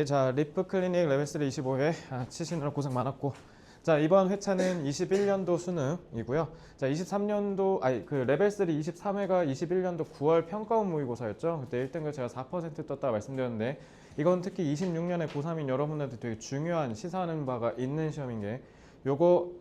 자, 리프 클리닉 레벨 3 25회 치시느라 고생 많았고, 자, 이번 회차는 21년도 수능이고요. 자, 23년도 그 레벨 3 23회가 21년도 9월 평가원 모의고사였죠. 그때 1등급 제가 4% 떴다 말씀드렸는데, 이건 특히 26년에 고3인 여러분들한테 되게 중요한 시사하는 바가 있는 시험인 게, 요거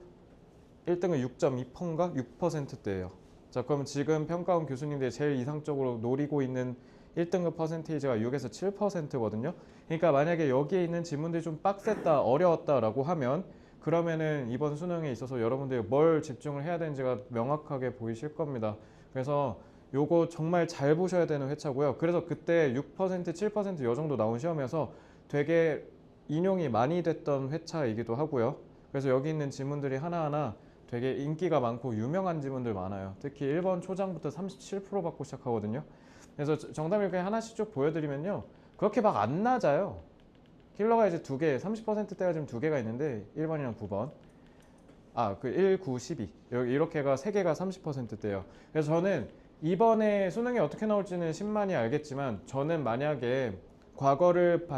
1등급 6.2%인가 6%대예요. 자, 그럼 지금 평가원 교수님들이 제일 이상적으로 노리고 있는 1등급 퍼센테이지가 6에서 7%거든요. 그러니까 만약에 여기에 있는 지문들이 좀 빡셌다, 어려웠다라고 하면, 그러면은 이번 수능에 있어서 여러분들이 뭘 집중을 해야 되는지가 명확하게 보이실 겁니다. 그래서 요거 정말 잘 보셔야 되는 회차고요. 그래서 그때 6%, 7% 요 정도 나온 시험이어서 되게 인용이 많이 됐던 회차이기도 하고요. 그래서 여기 있는 지문들이 하나하나 되게 인기가 많고 유명한 지문들 많아요. 특히 1번 초장부터 37% 받고 시작하거든요. 그래서 정답을 그냥 하나씩 쭉 보여드리면요, 그렇게 막 안 낮아요. 킬러가 이제 2개, 30%대가 지금 2개가 있는데 1번이랑 9번, 그 1, 9, 12 이렇게가 3개가 30%대예요. 그래서 저는 이번에 수능이 어떻게 나올지는 신만이 알겠지만, 저는 만약에 과거를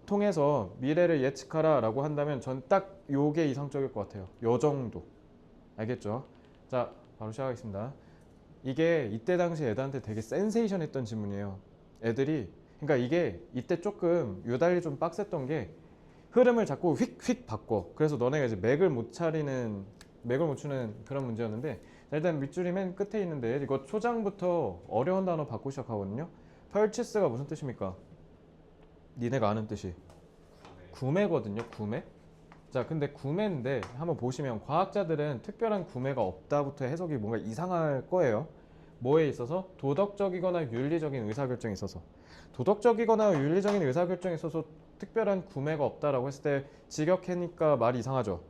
통해서 미래를 예측하라 라고 한다면 전 딱 요게 이상적일 것 같아요. 요 정도. 알겠죠? 자, 바로 시작하겠습니다. 이게 이때 당시 애들한테 되게 센세이션 했던 지문이에요. 애들이, 그러니까 이게 이때 조금 유달리 좀 빡셌던 게, 흐름을 자꾸 휙휙 바꿔. 그래서 너네가 이제 맥을 못 추는 그런 문제였는데, 자, 일단 밑줄이 맨 끝에 있는데, 이거 초장부터 어려운 단어 받고 시작하거든요. purchase가 무슨 뜻입니까? 니네가 아는 뜻이 구매거든요. 구매. 자, 근데 구매인데 한번 보시면 과학자들은 특별한 구매가 없다부터 해석이 뭔가 이상할 거예요. 뭐에 있어서? 도덕적이거나 윤리적인 의사결정에 있어서. 도덕적이거나 윤리적인 의사결정에 있어서 특별한 구매가 없다라고 했을 때 직역해니까 말이 이상하죠.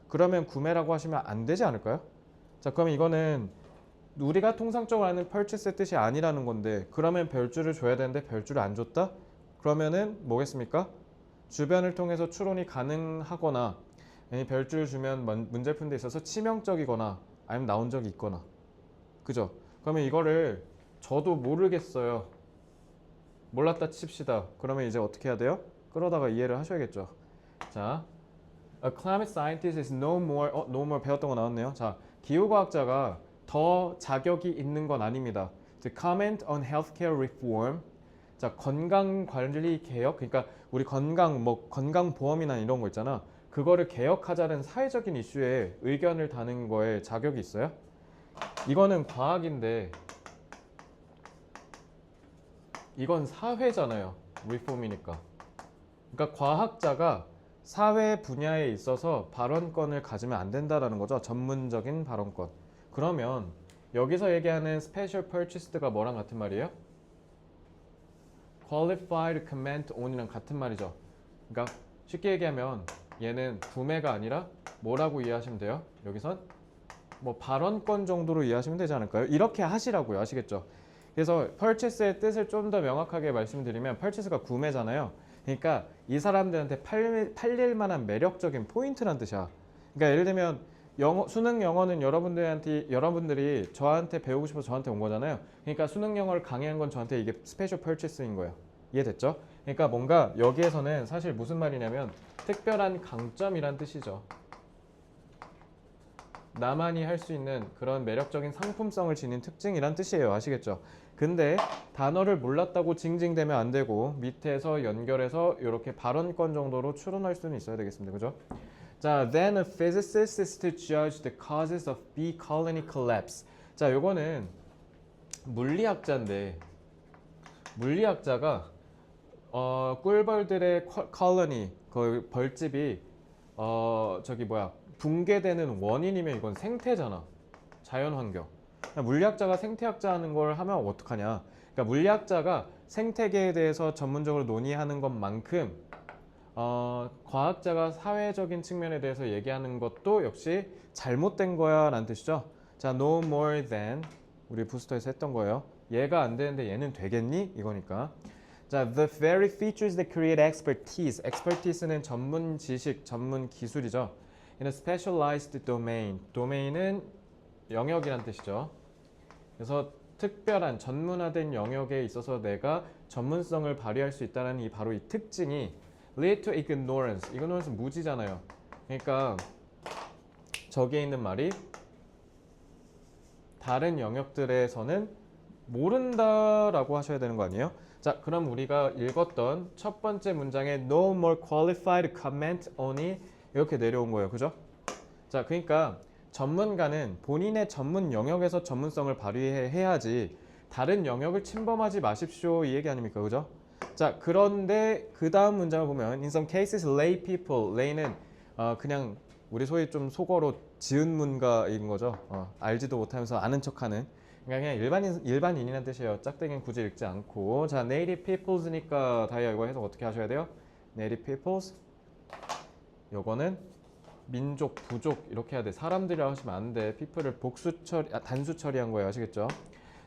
그러면 구매라고 하시면 안 되지 않을까요? 자, 그러면 이거는 우리가 통상적으로 아는 purchase의 뜻이 아니라는 건데, 그러면 별줄을 줘야 되는데 별줄을 안 줬다? 그러면은 뭐겠습니까? 주변을 통해서 추론이 가능하거나, 별줄을 주면 문제 푸는 데 있어서 치명적이거나 아니면 나온 적이 있거나, 그죠? 그러면 이거를 저도 모르겠어요, 몰랐다 칩시다. 그러면 이제 어떻게 해야 돼요? 끌어다가 이해를 하셔야겠죠. 자, A climate scientist is no more, no more 배웠던 거 나왔네요. 자, 기후과학자가 더 자격이 있는 건 아닙니다. To comment on healthcare reform. 자, 건강관리 개혁, 그러니까 우리 건강보험이나 이런 거 있잖아. 그거를 개혁하자는 사회적인 이슈에 의견을 다는 거에 자격이 있어요? 이거는 과학인데, 이건 사회잖아요. 리폼이니까. 그러니까 과학자가 사회 분야에 있어서 발언권을 가지면 안 된다라는 거죠. 전문적인 발언권. 그러면 여기서 얘기하는 special purchased가 뭐랑 같은 말이에요? qualified comment on이랑 같은 말이죠. 그러니까 쉽게 얘기하면 얘는 구매가 아니라 뭐라고 이해하시면 돼요? 여기선 뭐 발언권 정도로 이해하시면 되지 않을까요? 이렇게 하시라고요. 아시겠죠? 그래서 purchase의 뜻을 좀 더 명확하게 말씀드리면, purchase가 구매잖아요. 그러니까 이 사람들한테 팔릴 만한 매력적인 포인트란 뜻이야. 그러니까 예를 들면 수능 영어는 여러분들이 저한테 배우고 싶어서 저한테 온 거잖아요. 그러니까 수능 영어를 강의한 건 저한테 이게 스페셜 퍼체스인 거예요. 이해됐죠? 그러니까 뭔가 여기에서는 사실 무슨 말이냐면 특별한 강점이란 뜻이죠. 나만이 할 수 있는 그런 매력적인 상품성을 지닌 특징이란 뜻이에요. 아시겠죠? 근데 단어를 몰랐다고 징징대면 안 되고, 밑에서 연결해서 이렇게 발언권 정도로 추론할 수는 있어야 되겠습니다. 그죠? 자, then a physicist is to judge the causes of bee colony collapse. 자, 요거는 물리학자인데, 물리학자가 꿀벌들의 컬러니, 그 벌집이 붕괴되는 원인이면 이건 생태잖아. 자연환경. 물리학자가 생태학자 하는 걸 하면 어떡하냐. 그러니까 물리학자가 생태계에 대해서 전문적으로 논의하는 것만큼 과학자가 사회적인 측면에 대해서 얘기하는 것도 역시 잘못된 거야 라는 뜻이죠. 자, no more than, 우리 부스터에서 했던 거예요. 얘가 안 되는데 얘는 되겠니? 이거니까. 자, the very features that create expertise. expertise는 전문 지식, 전문 기술이죠. In a specialized domain. domain은 영역이란 뜻이죠. 그래서 특별한 전문화된 영역에 있어서 내가 전문성을 발휘할 수 있다는 이 바로 이 특징이 lead to ignorance. ignorance 무지잖아요. 그러니까 저기에 있는 말이 다른 영역들에서는 모른다라고 하셔야 되는 거 아니에요? 자, 그럼 우리가 읽었던 첫 번째 문장에 no more qualified comment on이 이렇게 내려온 거예요. 그죠? 자, 그러니까 전문가는 본인의 전문 영역에서 전문성을 발휘해야지 다른 영역을 침범하지 마십시오. 이 얘기 아닙니까? 그죠? 자, 그런데 그 다음 문장을 보면 in some cases lay people, lay는 그냥 우리 소위 좀 속어로 지은 문가인 거죠. 알지도 못하면서 아는 척하는. 그러니까 그냥 일반인이라는 뜻이에요. 짝대기는 굳이 읽지 않고. 자, native peoples니까 다이아 이거 해석 어떻게 하셔야 돼요? native peoples. 요거는 민족, 부족 이렇게 해야 돼. 사람들이라고 하시면 안 돼. people을 단수 처리한 거예요. 아시겠죠?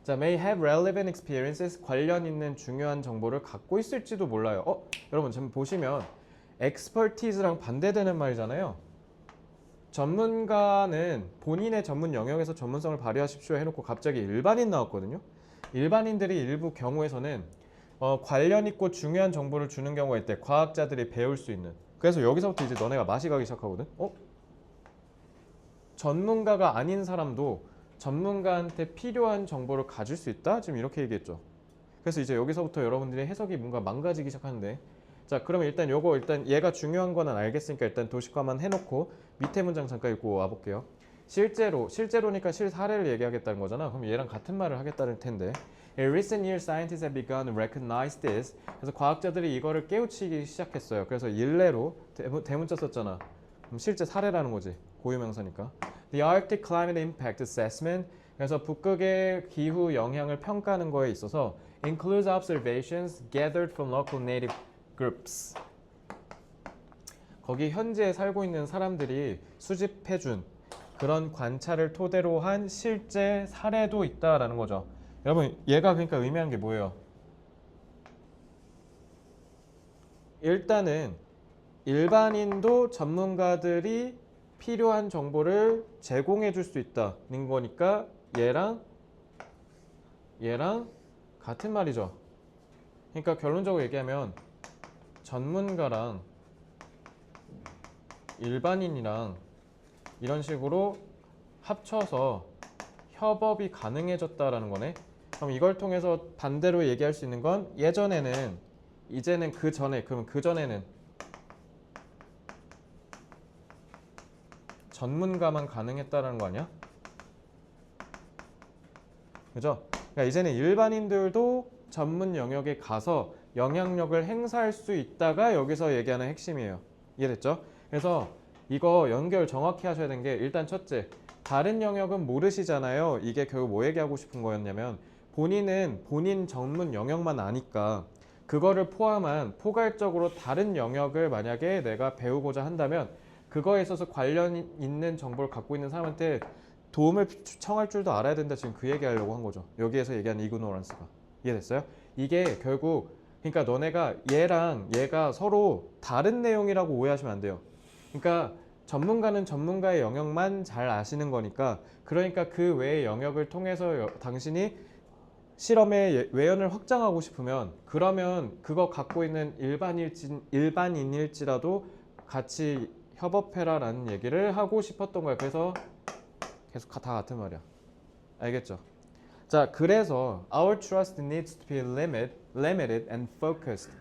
자, may have relevant experiences. 관련 있는 중요한 정보를 갖고 있을지도 몰라요. 여러분 지금 보시면 expertise랑 반대되는 말이잖아요. 전문가는 본인의 전문 영역에서 전문성을 발휘하십시오 해놓고 갑자기 일반인 나왔거든요. 일반인들이 일부 경우에서는 관련 있고 중요한 정보를 주는 경우가 있대. 과학자들이 배울 수 있는. 그래서 여기서부터 이제 너네가 맛이 가기 시작하거든. 전문가가 아닌 사람도 전문가한테 필요한 정보를 가질 수 있다? 지금 이렇게 얘기했죠. 그래서 이제 여기서부터 여러분들의 해석이 뭔가 망가지기 시작하는데, 자, 그러면 일단 얘가 중요한 거는 알겠으니까 일단 도식화만 해놓고 밑에 문장 잠깐 읽고 와볼게요. 실제로니까 실사례를 얘기하겠다는 거잖아. 그럼 얘랑 같은 말을 하겠다는 텐데. In recent years, scientists have begun to recognize this. 그래서 과학자들이 이거를 깨우치기 시작했어요. 그래서 일례로 대문자 썼잖아. 그럼 실제 사례라는 거지. 고유명사니까. The Arctic Climate Impact Assessment. 그래서 북극의 기후 영향을 평가하는 거에 있어서 includes observations gathered from local native groups. 거기 현지에 살고 있는 사람들이 수집해준 그런 관찰을 토대로 한 실제 사례도 있다라는 거죠. 여러분, 얘가 그러니까 의미하는 게 뭐예요? 일단은 일반인도 전문가들이 필요한 정보를 제공해 줄 수 있다는 거니까 얘랑 같은 말이죠. 그러니까 결론적으로 얘기하면 전문가랑 일반인이랑 이런 식으로 합쳐서 협업이 가능해졌다라는 거네. 그럼 이걸 통해서 반대로 얘기할 수 있는 건 예전에는, 이제는 그 전에, 그러면 그 전에는 전문가만 가능했다라는 거 아니야? 그죠? 그러니까 이제는 일반인들도 전문 영역에 가서 영향력을 행사할 수 있다가 여기서 얘기하는 핵심이에요. 이해됐죠? 그래서 이거 연결 정확히 하셔야 되는 게 일단 첫째, 다른 영역은 모르시잖아요. 이게 결국 뭐 얘기하고 싶은 거였냐면 본인은 본인 전문 영역만 아니까 그거를 포함한 포괄적으로 다른 영역을 만약에 내가 배우고자 한다면 그거에 있어서 관련 있는 정보를 갖고 있는 사람한테 도움을 청할 줄도 알아야 된다. 지금 그 얘기하려고 한 거죠. 여기에서 얘기하는 이그노런스가. 이해됐어요? 이게 결국 그러니까 너네가 얘랑 얘가 서로 다른 내용이라고 오해하시면 안 돼요. 그러니까 전문가는 전문가의 영역만 잘 아시는 거니까, 그러니까 그 외의 영역을 통해서 당신이 실험의 외연을 확장하고 싶으면 그러면 그거 갖고 있는 일반인일지라도 같이 협업해라라는 얘기를 하고 싶었던 거야. 그래서 계속 다 같은 말이야. 알겠죠? 자, 그래서 our trust needs to be limited and focused.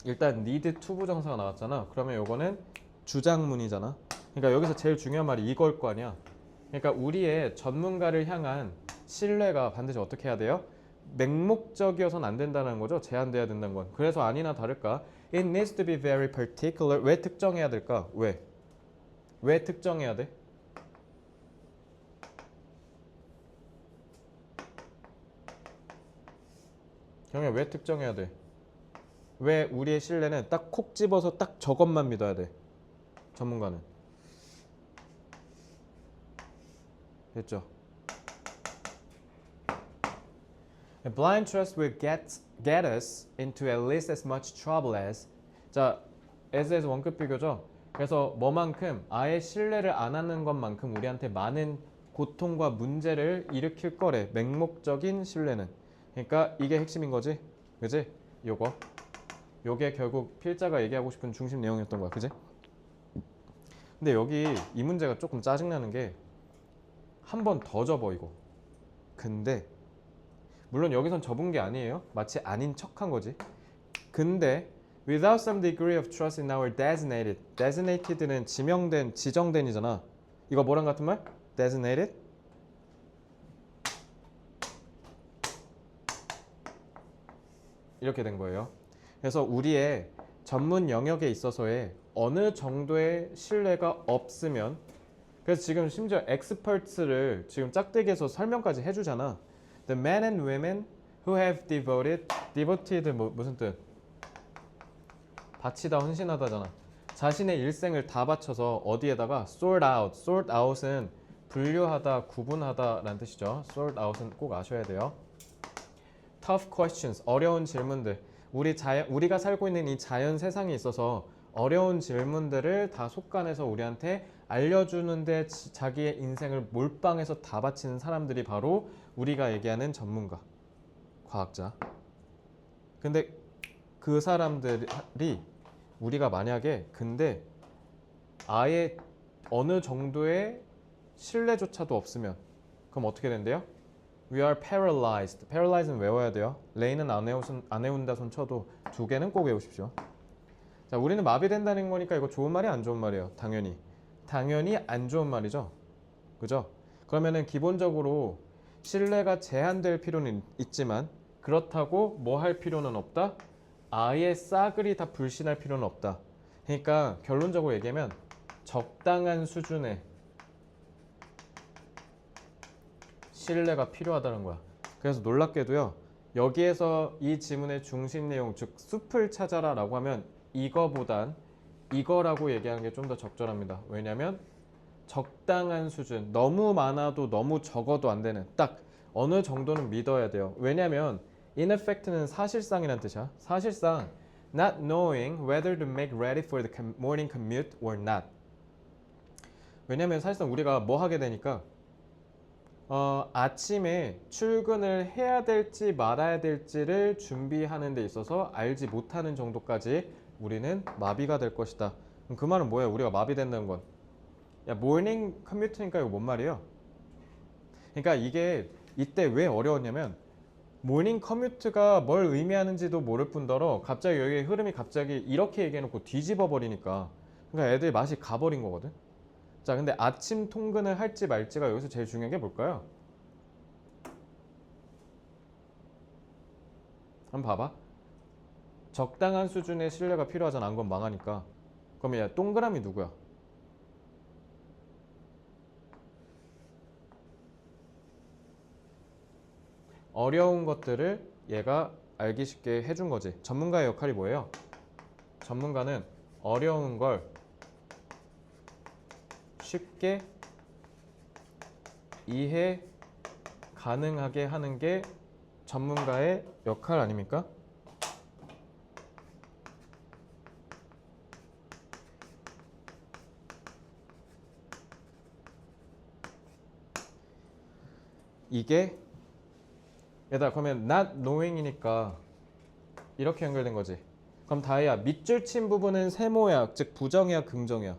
일단 need to 부정사가 나왔잖아. 그러면 요거는 주장문이잖아. 그러니까 여기서 제일 중요한 말이 이걸 거 아니야. 그러니까 우리의 전문가를 향한 신뢰가 반드시 어떻게 해야 돼요? 맹목적이어서는 안 된다는 거죠. 제한돼야 된다는 건. 그래서 아니나 다를까 it needs to be very particular. 왜 특정해야 될까? 왜 특정해야 돼? 경혜, 왜 특정해야 돼? 왜 우리의 신뢰는 딱 콕 집어서 딱 저것만 믿어야 돼? 전문가는. 됐죠? Blind trust will get us into at least as much trouble as. 자, as에서 원급 비교죠. 그래서 뭐만큼 아예 신뢰를 안 하는 것만큼 우리한테 많은 고통과 문제를 일으킬 거래. 맹목적인 신뢰는. 그러니까 이게 핵심인 거지. 그지? 요게 결국 필자가 얘기하고 싶은 중심 내용이었던 거야. 그지? 근데 여기 이 문제가 조금 짜증나는 게 한 번 더 접어 이거. 근데 물론 여기선 접은 게 아니에요. 마치 아닌 척한 거지. 근데 without some degree of trust in our designated는 지명된, 지정된이잖아. 이거 뭐랑 같은 말? designated? 이렇게 된 거예요. 그래서 우리의 전문 영역에 있어서의 어느 정도의 신뢰가 없으면, 그래서 지금 심지어 experts를 지금 짝대기에서 설명까지 해주잖아. The men and women who have devoted 무슨 뜻? 바치다, 헌신하다잖아. 자신의 일생을 다 바쳐서 어디에다가 sort out은 분류하다, 구분하다라는 뜻이죠. sort out은 꼭 아셔야 돼요. tough questions, 어려운 질문들. 우리가 살고 있는 이 자연 세상에 있어서 어려운 질문들을 다 속간해서 우리한테 알려주는데 자기의 인생을 몰빵해서 다 바치는 사람들이 바로 우리가 얘기하는 전문가, 과학자. 근데 그 사람들이 우리가 만약에 근데 아예 어느 정도의 신뢰조차도 없으면 그럼 어떻게 된대요? We are paralyzed. paralyzed는 외워야 돼요. 레이는 안 외운다 손 쳐도 두 개는 꼭 외우십시오. 자, 우리는 마비된다는 거니까 이거 좋은 말이 안 좋은 말이에요. 당연히 안 좋은 말이죠. 그죠? 그러면은 기본적으로 신뢰가 제한될 필요는 있지만 그렇다고 뭐 할 필요는 없다? 아예 싸그리 다 불신할 필요는 없다. 그러니까 결론적으로 얘기하면 적당한 수준의 신뢰가 필요하다는 거야. 그래서 놀랍게도요. 여기에서 이 지문의 중심 내용, 즉 숲을 찾아라 라고 하면 이거보단 이거라고 얘기하는 게 좀 더 적절합니다. 왜냐하면 적당한 수준, 너무 많아도 너무 적어도 안 되는 딱 어느 정도는 믿어야 돼요. 왜냐하면 in effect는 사실상이란 뜻이야. 사실상 not knowing whether to make ready for the morning commute or not. 왜냐하면 사실상 우리가 뭐 하게 되니까 아침에 출근을 해야 될지 말아야 될지를 준비하는 데 있어서 알지 못하는 정도까지 우리는 마비가 될 것이다. 그럼 그 말은 뭐예요? 우리가 마비된다는 건 야, 모닝 커뮤트니까 이거 뭔 말이에요? 그러니까 이게 이때 왜 어려웠냐면 모닝 커뮤트가 뭘 의미하는지도 모를 뿐더러 갑자기 여기 흐름이 갑자기 이렇게 얘기해놓고 뒤집어 버리니까 그러니까 애들이 맛이 가버린 거거든. 자, 근데 아침 통근을 할지 말지가 여기서 제일 중요한 게 뭘까요? 한번 봐봐. 적당한 수준의 신뢰가 필요하잖아. 안 그건 망하니까. 그럼 야, 동그라미 누구야? 어려운 것들을 얘가 알기 쉽게 해준 거지. 전문가의 역할이 뭐예요? 전문가는 어려운 걸 쉽게 이해 가능하게 하는 게 전문가의 역할 아닙니까? 이게 얘들아 그러면 not knowing이니까 이렇게 연결된 거지. 그럼 다혜야 밑줄 친 부분은 세모야, 즉 부정이야 긍정이야?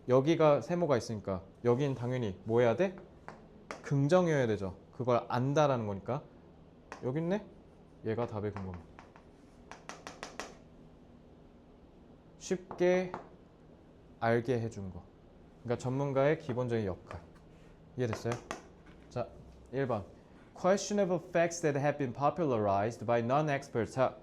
여기가 세모가 있으니까 여긴 당연히 뭐 해야 돼? 긍정이어야 되죠. 그걸 안다라는 거니까. 여기 있네? 얘가 답의 근거입니다. 쉽게 알게 해준 거. 그러니까 전문가의 기본적인 역할. 이해됐어요? 자, 1번. Questionable facts that have been popularized by non-experts. 자,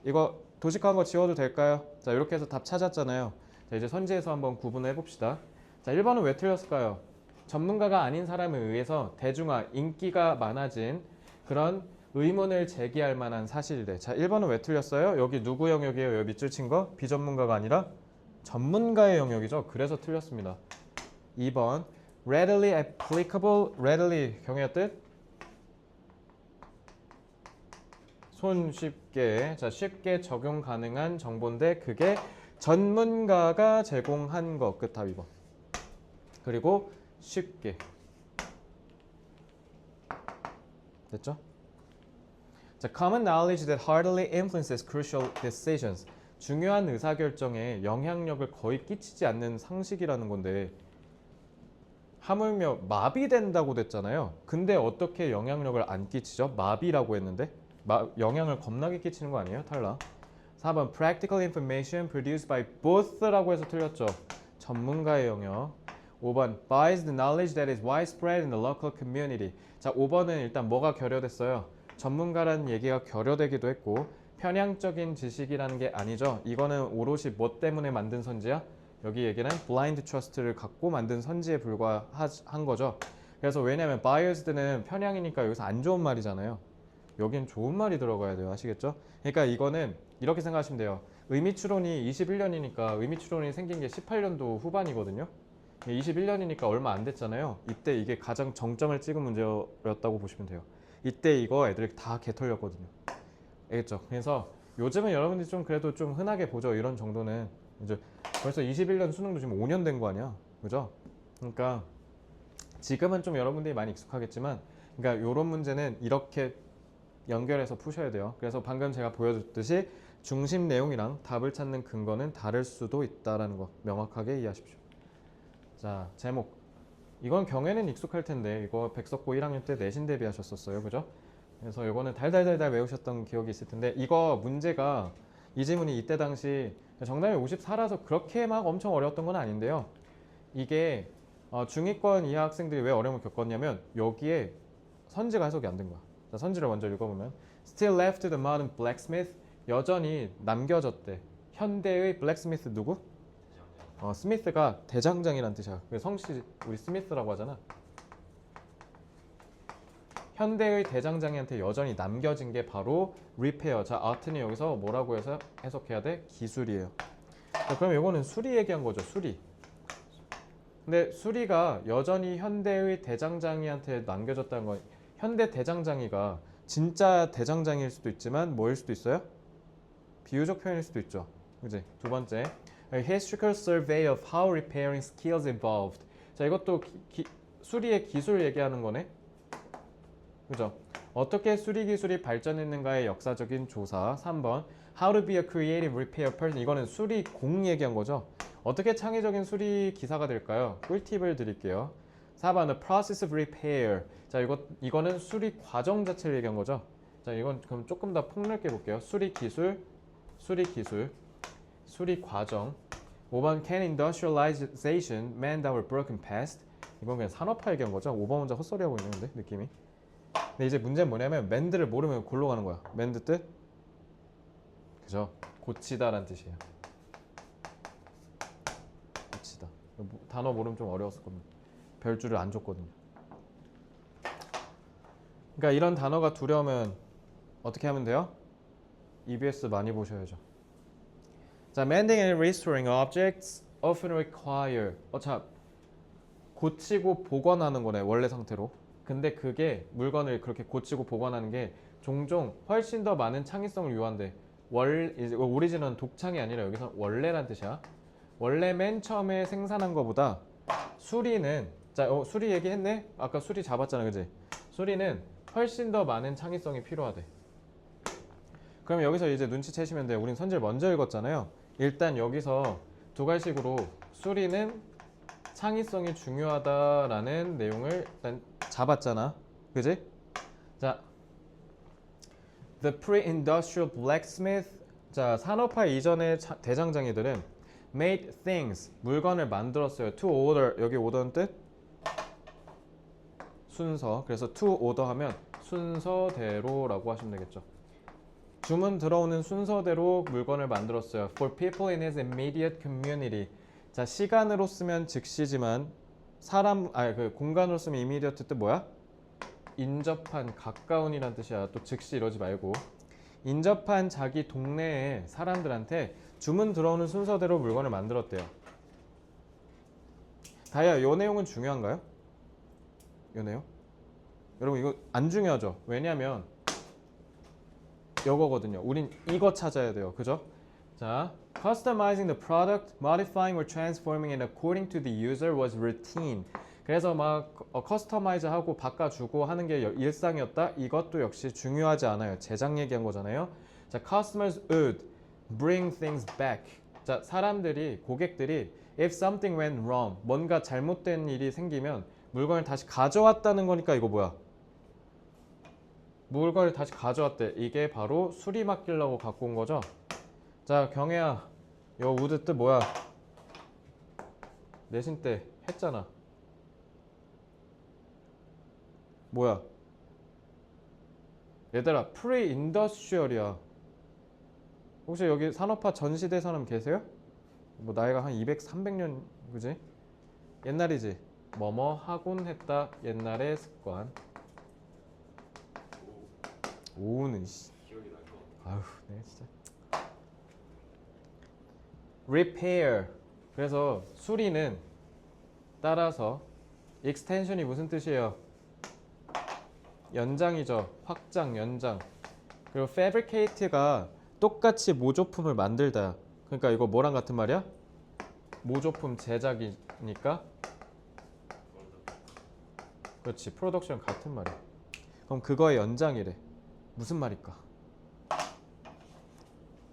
이거 도식한 거 지워도 될까요? 자, 이렇게 해서 답 찾았잖아요. 자, 이제 선지에서 한번 구분해 봅시다. 자, 1번은 왜 틀렸을까요? 전문가가 아닌 사람에 의해서 대중화, 인기가 많아진 그런 의문을 제기할 만한 사실들. 자, 1번은 왜 틀렸어요? 여기 누구 영역이에요? 여기 밑줄 친 거? 비전문가가 아니라 전문가의 영역이죠. 그래서 틀렸습니다. 2번 readily applicable, readily 경의 뜻? 손쉽게, 자, 쉽게 적용 가능한 정보인데 그게 전문가가 제공한 거. 끝 답 2번. 그리고 쉽게. 됐죠? 자, common knowledge that hardly influences crucial decisions. 중요한 의사결정에 영향력을 거의 끼치지 않는 상식이라는 건데 하물며 마비된다고 됐잖아요. 근데 어떻게 영향력을 안 끼치죠? 마비라고 했는데 영향을 겁나게 끼치는 거 아니에요? 탈락. 4번 practical information produced by both라고 해서 틀렸죠. 전문가의 영역. 5번 buys the knowledge that is widespread in the local community. 자, 5번은 일단 뭐가 결여됐어요? 전문가라는 얘기가 결여되기도 했고 편향적인 지식이라는 게 아니죠. 이거는 오롯이 뭐 때문에 만든 선지야? 여기 얘기는 blind trust를 갖고 만든 선지에 불과한 거죠. 그래서 왜냐면 biased는 편향이니까 여기서 안 좋은 말이잖아요. 여긴 좋은 말이 들어가야 돼요. 아시겠죠? 그러니까 이거는 이렇게 생각하시면 돼요. 의미추론이 21년이니까 의미추론이 생긴 게 18년도 후반이거든요. 21년이니까 얼마 안 됐잖아요. 이때 이게 가장 정점을 찍은 문제였다고 보시면 돼요. 이때 이거 애들이 다 개털렸거든요. 알겠죠? 그래서 요즘은 여러분들이 좀 그래도 좀 흔하게 보죠. 이런 정도는 이제 벌써 21년 수능도 지금 5년 된 거 아니야, 그죠? 그러니까 지금은 좀 여러분들이 많이 익숙하겠지만, 그러니까 이런 문제는 이렇게 연결해서 푸셔야 돼요. 그래서 방금 제가 보여줬듯이 중심 내용이랑 답을 찾는 근거는 다를 수도 있다라는 거 명확하게 이해하십시오. 자, 제목. 이건 경애는 익숙할 텐데 이거 백석고 1학년 때 내신 대비하셨었어요, 그죠? 그래서 이거는 달달달달 외우셨던 기억이 있을 텐데 이거 문제가 이 지문이 이때 당시 정답이 54라서 그렇게 막 엄청 어려웠던 건 아닌데요. 이게 중위권 이하 학생들이 왜 어려움을 겪었냐면 여기에 선지가 해석이 안 된 거야. 자, 선지를 먼저 읽어보면 Still left to the modern blacksmith. 여전히 남겨졌대. 현대의 blacksmith 누구? 스미스가 대장장이란 뜻이야. 성씨 우리 스미스라고 하잖아. 현대의 대장장이한테 여전히 남겨진 게 바로 repair. 자, art는 여기서 뭐라고 해서 해석해야 돼? 기술이에요. 자, 그럼 이거는 수리 얘기한 거죠. 수리. 근데 수리가 여전히 현대의 대장장이한테 남겨졌다는 건 현대 대장장이가 진짜 대장장이일 수도 있지만 뭐일 수도 있어요? 비유적 표현일 수도 있죠. 그지? 두 번째. A historical survey of how repairing skills evolved. 자, 이것도 수리의 기술 얘기하는 거네. 그죠? 어떻게 수리 기술이 발전했는가의 역사적인 조사. 3번. How to be a creative repair person. 이거는 수리 공 얘기한 거죠. 어떻게 창의적인 수리 기사가 될까요? 꿀팁을 드릴게요. 4번. The process of repair. 자, 이거는 수리 과정 자체를 얘기한 거죠. 자, 이건 그럼 조금 더 폭넓게 볼게요. 수리 기술, 수리 과정. 5번. Can industrialization mend our broken past? 이건 그냥 산업화 얘기한 거죠. 5번 문제 헛소리하고 있는데 느낌이. 근데 이제 문제는 뭐냐면 mend를 모르면 골로 가는 거야. mend 뜻? 그죠? 고치다라는 뜻이에요. 고치다. 단어 모르면 좀 어려웠을 겁니다. 별줄을 안 줬거든요. 그러니까 이런 단어가 두려우면 어떻게 하면 돼요? EBS 많이 보셔야죠. 자, mending and restoring objects often require. 자, 고치고 복원하는 거네, 원래 상태로. 근데 그게 물건을 그렇게 고치고 복원하는 게 종종 훨씬 더 많은 창의성을 요한대. 이제 오리지널은 독창이 아니라 여기서 원래란 뜻이야. 원래 맨 처음에 생산한 거보다 수리는, 자, 수리 얘기했네? 아까 수리 잡았잖아, 그지? 수리는 훨씬 더 많은 창의성이 필요하대. 그럼 여기서 이제 눈치채시면 돼요. 우린 선지를 먼저 읽었잖아요. 일단 여기서 두 가지식으로 수리는 창의성이 중요하다라는 내용을 일단 잡았잖아. 그지? 자, The pre-industrial blacksmith. 자, 산업화 이전의 대장장이들은 made things. 물건을 만들었어요. To order. 여기 order는 뜻? 순서. 그래서 to order 하면 순서대로라고 하시면 되겠죠. 주문 들어오는 순서대로 물건을 만들었어요. For people in his immediate community. 자, 시간으로 쓰면 즉시지만 공간으로 쓰면 immediate 뜻 뭐야? 인접한, 가까운이란 뜻이야. 또 즉시 이러지 말고 인접한 자기 동네의 사람들한테 주문 들어오는 순서대로 물건을 만들었대요. 다이아, 요 내용은 중요한가요? 요 내용? 여러분 이거 안 중요하죠? 왜냐면 이거거든요. 우린 이거 찾아야 돼요. 그죠? 자, customizing the product, modifying or transforming it according to the user was routine. 그래서 막 커스터마이즈 하고 바꿔주고 하는 게 일상이었다. 이것도 역시 중요하지 않아요. 제작 얘기한 거잖아요. 자, customers would bring things back. 자, 사람들이 고객들이 if something went wrong, 뭔가 잘못된 일이 생기면 물건을 다시 가져왔다는 거니까 이거 뭐야? 물건을 다시 가져왔대. 이게 바로 수리 맡기려고 갖고 온 거죠. 자, 경혜야, 요 우드 뜻 뭐야? 내신 때 했잖아. 뭐야? 얘들아, 프리-인더스트리얼이야. 혹시 여기 산업화 전시대 사람 계세요? 뭐 나이가 한 200, 300년 그지? 옛날이지. 뭐뭐 하곤 했다. 옛날의 습관. 오는 씨. 기억이 날 것 같아. 아휴, 내가 진짜. repair. 그래서 수리는 따라서 extension이 무슨 뜻이에요? 연장이죠. 확장, 연장. 그리고 fabricate가 똑같이 모조품을 만들다. 그러니까 이거 뭐랑 같은 말이야? 모조품 제작이니까. 그렇지. 프로덕션 같은 말이야. 그럼 그거의 연장이래. 무슨 말일까?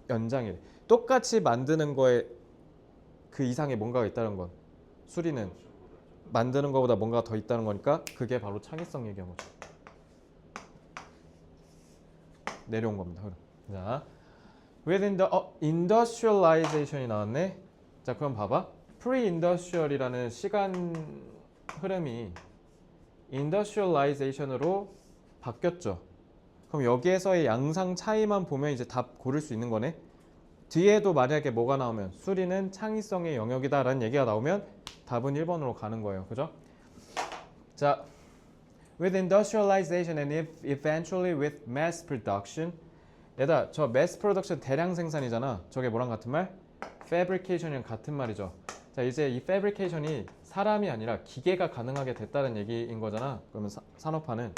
연장이래. 똑같이 만드는 거에 그 이상의 뭔가가 있다는 건 수리는 만드는 것보다 뭔가가 더 있다는 거니까 그게 바로 창의성 얘기한 거죠. 내려온 겁니다. 그럼. 자, within the industrialization이 나왔네. 자, 그럼 봐봐. pre-industrial이라는 시간 흐름이 industrialization으로 바뀌었죠. 그럼 여기에서의 양상 차이만 보면 이제 답 고를 수 있는 거네. 뒤에도 만약에 뭐가 나오면 수리는 창의성의 영역이다라는 얘기가 나오면 답은 1번으로 가는 거예요. 그죠? 자, with industrialization and eventually with mass production. 얘다, 저 mass production 대량 생산이잖아. 저게 뭐랑 같은 말? fabrication이랑 같은 말이죠. 자, 이제 이 fabrication이 사람이 아니라 기계가 가능하게 됐다는 얘기인 거잖아. 그러면 산업화는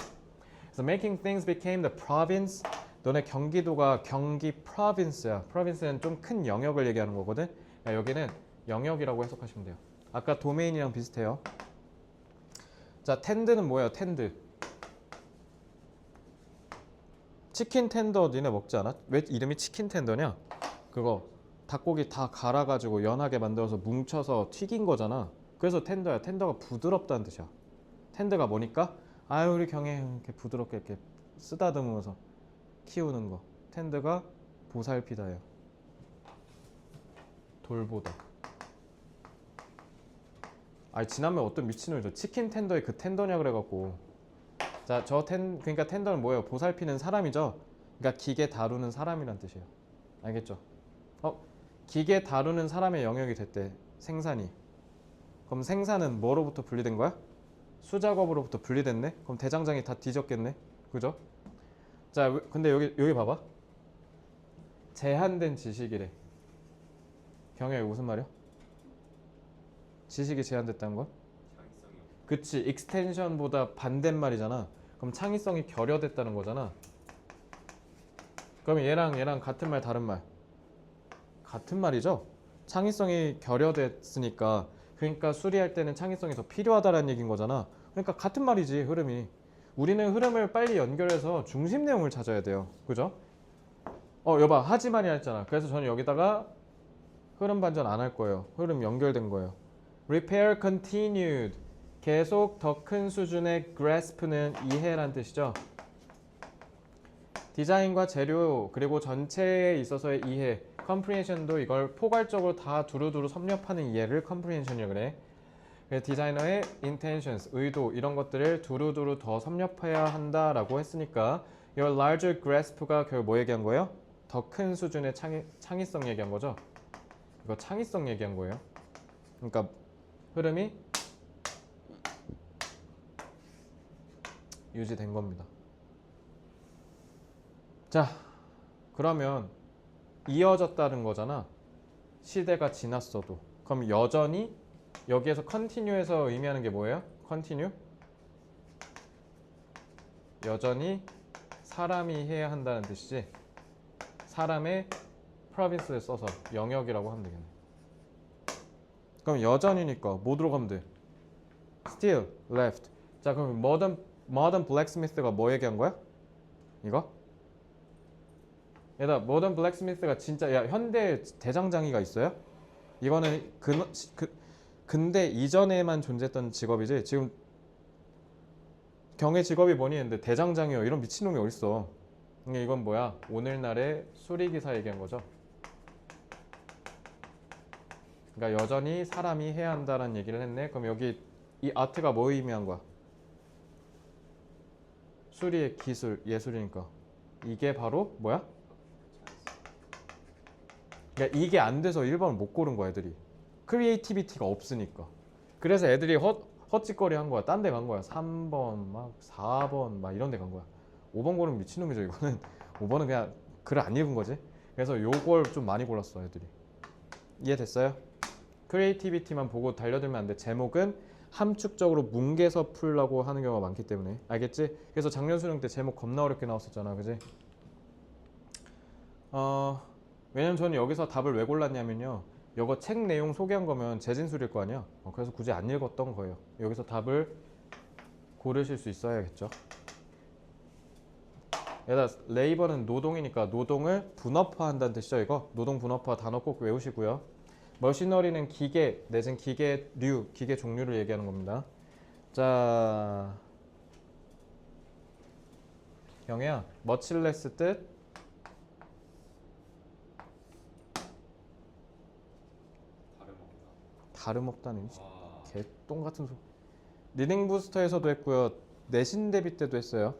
So making things became the province. 너네 경기도가 경기 province야. province는 좀 큰 영역을 얘기하는 거거든. 그러니까 여기는 영역이라고 해석하시면 돼요. 아까 도메인이랑 비슷해요. 자, 텐드는 뭐예요? 텐드. 치킨 텐더 니네 먹지 않아? 왜 이름이 치킨 텐더냐? 그거 닭고기 다 갈아가지고 연하게 만들어서 뭉쳐서 튀긴 거잖아. 그래서 텐더야. 텐더가 부드럽다는 뜻이야. 텐드가 뭐니까? 아유, 우리 경혜 이렇게 부드럽게 이렇게 쓰다듬으면서 키우는 거. 텐드가 보살피다예요. 돌보다. 아니, 지난번에 어떤 미친놈이 저 치킨 텐더에 그 텐더냐 그래갖고. 자, 그러니까 텐더는 뭐예요? 보살피는 사람이죠. 그러니까 기계 다루는 사람이란 뜻이에요. 알겠죠? 기계 다루는 사람의 영역이 됐대. 생산이. 그럼 생산은 뭐로부터 분리된 거야? 수작업으로부터 분리됐네? 그럼 대장장이 다 뒤졌겠네? 그죠? 자, 근데 여기 봐봐. 제한된 지식이래. 경혜 무슨 말이야? 지식이 제한됐다는 건? 창의성이 그치. 익스텐션보다 반대말이잖아. 그럼 창의성이 결여됐다는 거잖아. 그럼 얘랑 같은 말 다른 말? 같은 말이죠. 창의성이 결여됐으니까 그러니까 수리할 때는 창의성이 더 필요하다라는 얘기인 거잖아. 그러니까 같은 말이지. 흐름이. 우리는 흐름을 빨리 연결해서 중심 내용을 찾아야 돼요. 그죠? 여봐. 하지만이 했잖아. 그래서 저는 여기다가 흐름 반전 안 할 거예요. 흐름 연결된 거예요. Repair continued. 계속 더 큰 수준의 grasp는 이해란 뜻이죠. 디자인과 재료 그리고 전체에 있어서의 이해, comprehension도 이걸 포괄적으로 다 두루두루 섭렵하는 이해를 comprehension이라고 그래. 그래서 디자이너의 intentions, 의도 이런 것들을 두루두루 더 섭렵해야 한다라고 했으니까 이 larger grasp가 결국 뭐 얘기한 거예요? 더 큰 수준의 창의성 얘기한 거죠. 이거 창의성 얘기한 거예요. 그러니까 흐름이 유지된 겁니다. 자, 그러면 이어졌다는 거잖아. 시대가 지났어도. 그럼 여전히 여기에서 continue에서 의미하는 게 뭐예요? continue? 여전히 사람이 해야 한다는 뜻이지. 사람의 province를 써서 영역이라고 하면 되겠네. 그럼 여전히니까 뭐 들어가면 돼? still left. 자, 그럼 modern blacksmith가 뭐 얘기한 거야? 이거? 얘다 modern blacksmith가 진짜 야 현대 대장장이가 있어요? 이거는 근대 이전에만 존재했던 직업이지. 지금 경의 직업이 뭐니 했는데 대장장이요. 이런 미친놈이 어딨어. 이건 뭐야? 오늘날의 수리기사 얘기한 거죠. 그러니까 여전히 사람이 해야 한다는 얘기를 했네. 그럼 여기 이 아트가 뭐 의미한 거야? 수리의 기술, 예술이니까. 이게 바로 뭐야? 그러니까 이게 안 돼서 1번을 못 고른 거야, 애들이. 크리에이티비티가 없으니까. 그래서 애들이 헛짓거리 한 거야. 딴 데 간 거야. 3번, 막 4번, 막 이런 데 간 거야. 5번 고르면 미친놈이죠, 이거는. 5번은 그냥 글을 안 읽은 거지. 그래서 요걸 좀 많이 골랐어, 애들이. 이해됐어요? 크리에이티비티만 보고 달려들면 안 돼. 제목은 함축적으로 뭉개서 풀라고 하는 경우가 많기 때문에. 알겠지? 그래서 작년 수능 때 제목 겁나 어렵게 나왔었잖아, 그지? 왜냐면 저는 여기서 답을 왜 골랐냐면요. 이거 책 내용 소개한 거면 재진술일 거 아니야. 그래서 굳이 안 읽었던 거예요. 여기서 답을 고르실 수 있어야겠죠. 얘다 레이버는 노동이니까 노동을 분업화한다는 뜻이죠. 이거 노동 분업화 단어 꼭 외우시고요. 머시너리는 기계 내진 기계류, 기계 종류를 얘기하는 겁니다. 자, 경혜야, 머칠레스 뜻 다름없다는 개똥 같은 소리. 리딩 부스터에서도 했고요. 내신 대비 때도 했어요.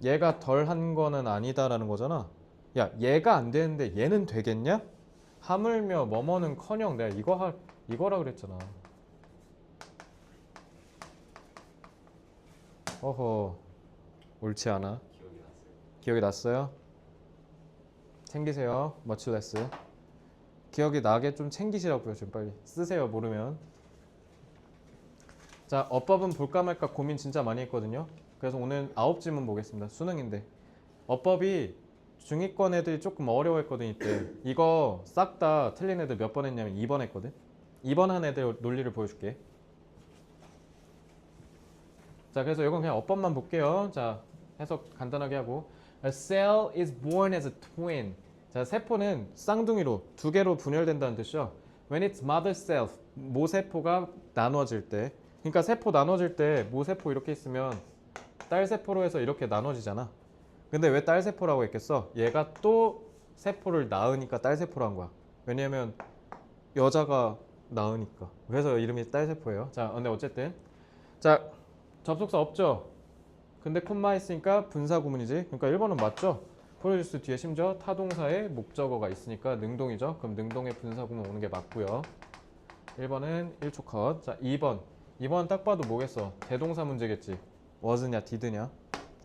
얘가 덜 한 거는 아니다라는 거잖아. 야, 얘가 안 되는데 얘는 되겠냐? 하물며 뭐뭐는커녕 내가 이거라 그랬잖아. 어허, 옳지 않아. 기억이 났어요? 챙기세요. 머칠레스. 기억이 나게 좀 챙기시라고요. 좀 빨리 쓰세요. 모르면. 자, 어법은 볼까 말까 고민 진짜 많이 했거든요. 그래서 오늘 9질문 보겠습니다. 수능인데 어법이 중위권 애들이 조금 어려워했거든. 이때 이거 싹 다 틀린 애들 몇 번 했냐면 2번 했거든. 2번 한 애들 논리를 보여줄게. 자, 그래서 이건 그냥 어법만 볼게요. 자, 해석 간단하게 하고 A cell is born as a twin. 자, 세포는 쌍둥이로 두 개로 분열된다는 뜻이죠. When its mother cell, 모세포가 나눠질 때. 그러니까 세포 나눠질 때 모세포 이렇게 있으면 딸세포로 해서 이렇게 나눠지잖아. 근데 왜 딸세포라고 했겠어? 얘가 또 세포를 낳으니까 딸세포로 한 거야. 왜냐면 여자가 낳으니까. 그래서 이름이 딸세포예요. 자, 근데 어쨌든 자, 접속사 없죠? 근데 콤마 있으니까 분사구문이지. 그러니까 1번은 맞죠? 프로듀스 뒤에 심지어 타동사의 목적어가 있으니까 능동이죠. 그럼 능동의 분사구문 오는 게 맞고요. 1번은 1초 컷. 자, 2번. 2번 딱 봐도 뭐겠어? 대동사 문제겠지. was냐 did냐.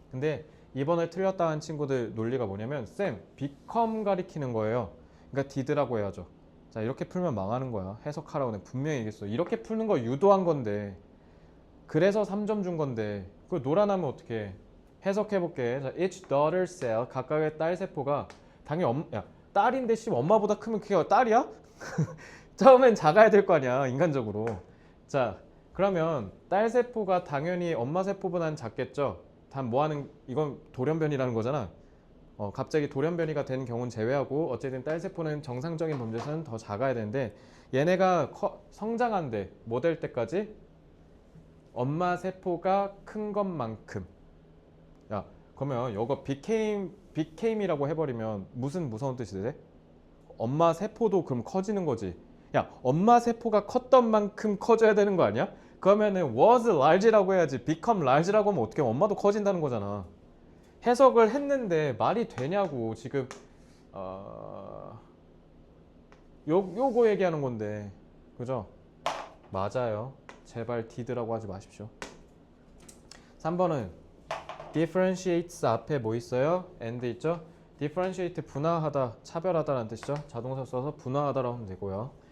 근데 2번을 틀렸다 한 친구들 논리가 뭐냐면 쌤, become 가리키는 거예요. 그러니까 did라고 해야죠. 자, 이렇게 풀면 망하는 거야. 해석하라고 내가 분명히 얘기했어. 이렇게 푸는 거 유도한 건데 그래서 3점 준 건데 그걸 놀아나면 어떡해. 해석해볼게. 자, each daughter cell, 각각의 딸 세포가 당연히 야, 딸인데 씨 엄마보다 크면 그게 딸이야? 처음엔 작아야 될 거 아니야, 인간적으로. 자, 그러면 딸 세포가 당연히 엄마 세포보다는 작겠죠. 단 뭐하는 이건 돌연변이라는 거잖아. 갑자기 돌연변이가 되는 경우는 제외하고 어쨌든 딸 세포는 정상적인 범죄에서는 더 작아야 되는데 얘네가 성장한대 뭐 될 때까지? 엄마 세포가 큰 것만큼. 야, 그러면 이거 became이라고 해버리면 무슨 무서운 뜻이 돼? 엄마 세포도 그럼 커지는 거지. 야, 엄마 세포가 컸던 만큼 커져야 되는 거 아니야? 그러면은 was large라고 해야지. become large라고 하면 어떻게 엄마도 커진다는 거잖아. 해석을 했는데 말이 되냐고. 지금 요거 얘기하는 건데, 그죠? 맞아요. 제발 did라고 하지 마십시오. 3번은 differentiates 앞에 뭐 있어요? and 있죠? differentiate 분화하다, 차별하다라는 뜻이죠. 자동사 써서 분화하다라고 하면 되고요.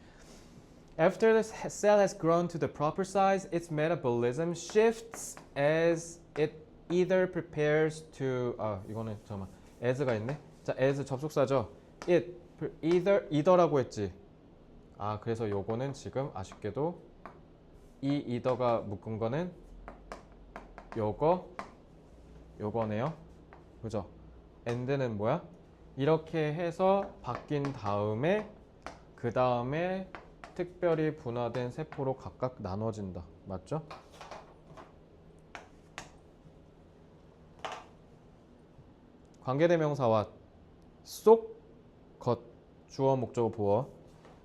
After the cell has grown to the proper size, its metabolism shifts as it either prepares to 이거는 잠깐만 as가 있네. 자, as 접속사죠. it either라고 했지. 그래서 요거는 지금 아쉽게도 이 이더가 묶은 거는 요거네요. 그죠? and는 뭐야? 이렇게 해서 바뀐 다음에 그 다음에 특별히 분화된 세포로 각각 나눠진다. 맞죠? 관계대명사와 속, 겉, 주어, 목적어, 보어.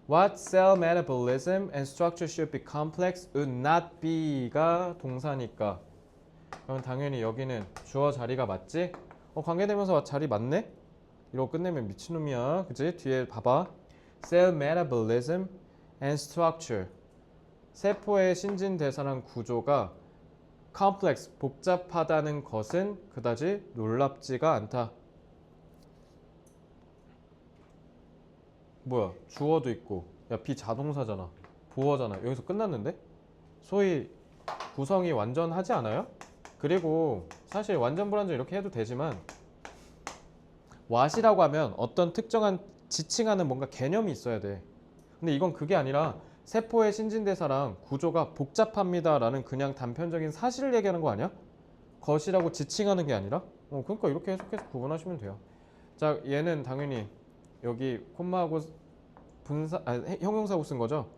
What cell metabolism and structure should be complex would not be가 동사니까 그럼 당연히 여기는 주어 자리가 맞지? 관계대명사 자리 맞네? 이러고 끝내면 미친놈이야. 그치? 뒤에 봐봐. Cell metabolism and structure. 세포의 신진대사랑 구조가 complex, 복잡하다는 것은 그다지 놀랍지가 않다. 뭐야? 주어도 있고. 야, 비자동사잖아. 보어잖아. 여기서 끝났는데? 소위 구성이 완전하지 않아요? 그리고 사실 완전 불완전 이렇게 해도 되지만 what이라고 하면 어떤 특정한 지칭하는 뭔가 개념이 있어야 돼. 근데 이건 그게 아니라 세포의 신진대사랑 구조가 복잡합니다 라는 그냥 단편적인 사실을 얘기하는 거 아니야? 것이라고 지칭하는 게 아니라? 그러니까 이렇게 해석해서 구분하시면 돼요. 자, 얘는 당연히 여기 콤마하고 형용사고 쓴 거죠.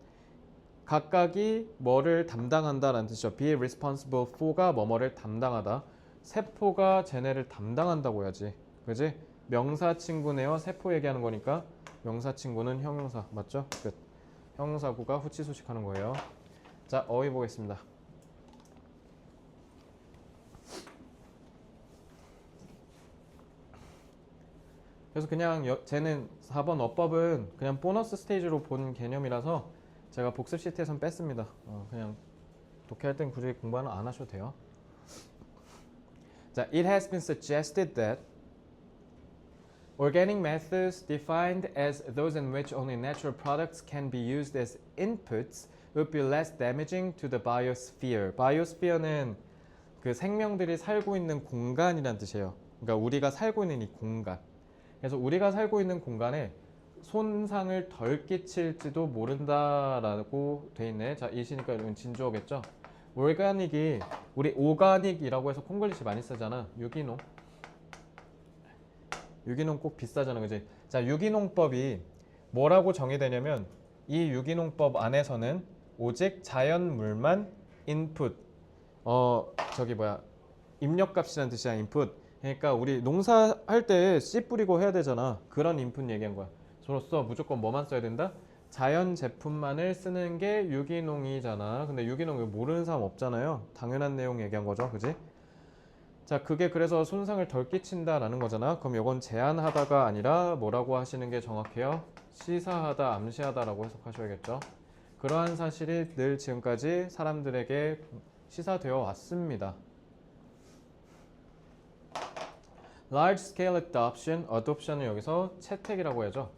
각각이 뭐를 담당한다라는 뜻이죠. be responsible for가 뭐뭐를 담당하다. 세포가 쟤네를 담당한다고 해야지. 그지? 명사 친구네요. 세포 얘기하는 거니까 명사 친구는 형용사. 맞죠? 끝. 형용사구가 후치소식하는 거예요. 자, 어휘 보겠습니다. 그래서 그냥 쟤는 4번 어법은 그냥 보너스 스테이지로 본 개념이라서 제가 복습 시트에선 뺐습니다. 그냥 독해할 땐 굳이 공부는 안 하셔도 돼요. 자, it has been suggested that organic methods defined as those in which only natural products can be used as inputs would be less damaging to the biosphere. biosphere는 그 생명들이 살고 있는 공간이란 뜻이에요. 그러니까 우리가 살고 있는 이 공간. 그래서 우리가 살고 있는 공간에 손상을 덜 끼칠지도 모른다라고 돼 있네. 자, 이시니까 이건 진주어겠죠. 올가닉이 우리 오가닉이라고 해서 콩글리시 많이 쓰잖아. 유기농. 유기농 꼭 비싸잖아, 그지? 자, 유기농법이 뭐라고 정의되냐면 이 유기농법 안에서는 오직 자연물만 인풋, 입력값이라는 뜻이야, 인풋. 그러니까 우리 농사할 때 씨 뿌리고 해야 되잖아. 그런 인풋 얘기한 거야. 저로서 무조건 뭐만 써야 된다? 자연 제품만을 쓰는 게 유기농이잖아. 근데 유기농 모르는 사람 없잖아요. 당연한 내용 얘기한 거죠, 그지? 자, 그게 그래서 손상을 덜 끼친다라는 거잖아. 그럼 이건 제한하다가 아니라 뭐라고 하시는 게 정확해요? 시사하다, 암시하다라고 해석하셔야겠죠. 그러한 사실이 늘 지금까지 사람들에게 시사되어 왔습니다. Large scale adoption은 여기서 채택이라고 하죠.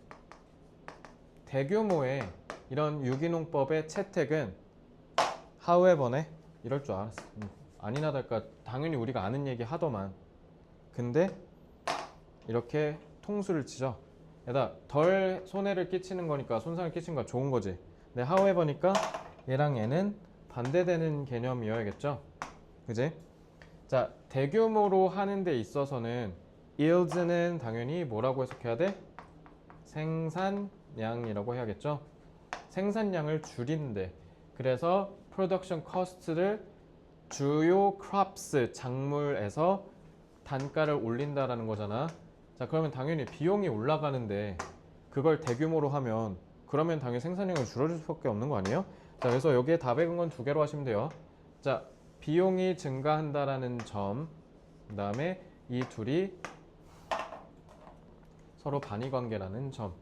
대규모의 이런 유기농법의 채택은 however네 이럴 줄 알았어. 아니나 다를까 당연히 우리가 아는 얘기 하더만. 근데 이렇게 통수를 치죠. 얘다 덜 손해를 끼치는 거니까 손상을 끼치는 거 좋은 거지. 근데 however니까 얘랑 얘는 반대되는 개념이어야겠죠. 그지? 자, 대규모로 하는 데 있어서는 yields는 당연히 뭐라고 해석해야 돼? 생산량이라고 해야겠죠. 생산량을 줄인대. 그래서 production cost를 주요 crops, 작물에서 단가를 올린다라는 거잖아. 자, 그러면 당연히 비용이 올라가는데 그걸 대규모로 하면 그러면 당연히 생산량을 줄여줄 수밖에 없는 거 아니에요? 자, 그래서 여기에 답의 근거는 두 개로 하시면 돼요. 자, 비용이 증가한다라는 점, 그 다음에 이 둘이 서로 반의관계라는 점.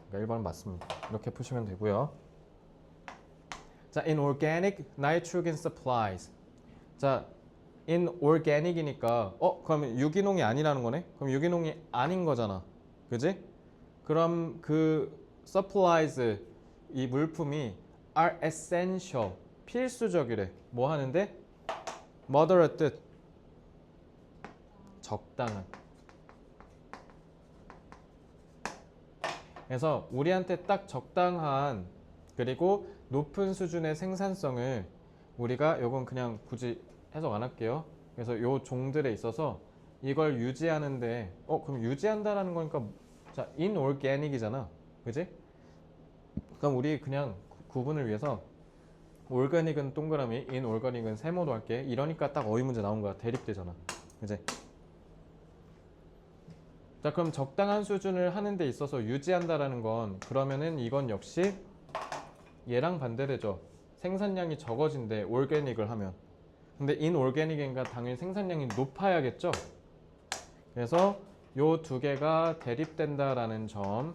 그러니까 1번은 맞습니다. 이렇게 푸시면 되고요. 자, in organic nitrogen supplies. 자, in organic이니까 그러면 유기농이 아니라는 거네? 그럼 유기농이 아닌 거잖아. 그지? 그럼 그 supplies 이 물품이 are essential 필수적이래. 뭐 하는데? moderate 뜻 적당한. 그래서 우리한테 딱 적당한 그리고 높은 수준의 생산성을 우리가 요건 그냥 굳이 해석 안 할게요. 그래서 요 종들에 있어서 이걸 유지하는데 그럼 유지한다라는 거니까 자 inorganic이잖아. 그지? 그럼 우리 그냥 구분을 위해서 올가닉은 동그라미, inorganic은 세모로 할게. 이러니까 딱 어휘 문제 나온 거야. 대립되잖아. 그지? 자 그럼 적당한 수준을 하는 데 있어서 유지한다라는 건 그러면은 이건 역시 얘랑 반대되죠. 생산량이 적어진대 올게닉을 하면. 근데 인올게닉인가 당연히 생산량이 높아야겠죠. 그래서 요 두 개가 대립된다라는 점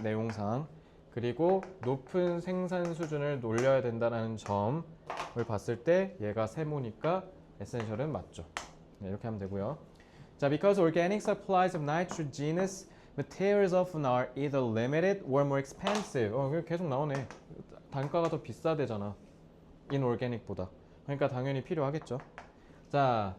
내용상 그리고 높은 생산 수준을 놀려야 된다는 점을 봤을 때 얘가 세모니까 에센셜은 맞죠. 네, 이렇게 하면 되고요. 자, because organic supplies of nitrogenous materials often are either limited or more expensive. 계속 나오네. 단가가 더 비싸대잖아. inorganic보다. 그러니까 당연히 필요하겠죠. 자,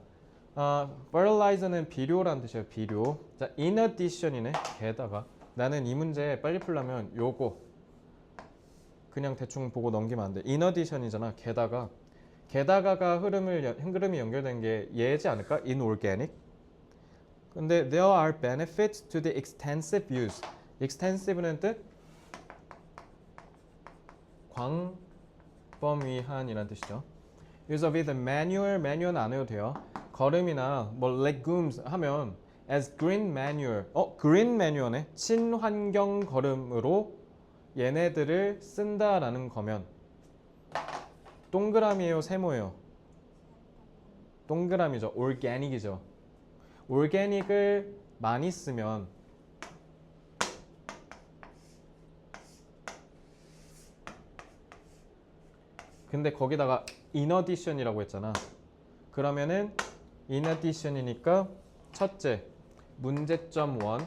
fertilizer는 비료란 뜻이에요. 비료. 자, in addition이네. 게다가 나는 이 문제 빨리 풀려면 요거 그냥 대충 보고 넘기면 안 돼. in addition이잖아. 게다가가 흐름이 연결된 게 얘지 않을까? inorganic. 근데 there are benefits to the extensive use. extensive는 뜻? 광범위한이란 뜻이죠. use of either manure는 안 해도 돼요. 거름이나 뭐 legumes 하면 as green manure. green manure네. 친환경 거름으로 얘네들을 쓴다라는 거면 동그라미예요, 세모예요? 동그라미죠. organic이죠. organic을 많이 쓰면 근데 거기다가 in addition이라고 했잖아. 그러면은 in addition이니까 첫째 문제점 1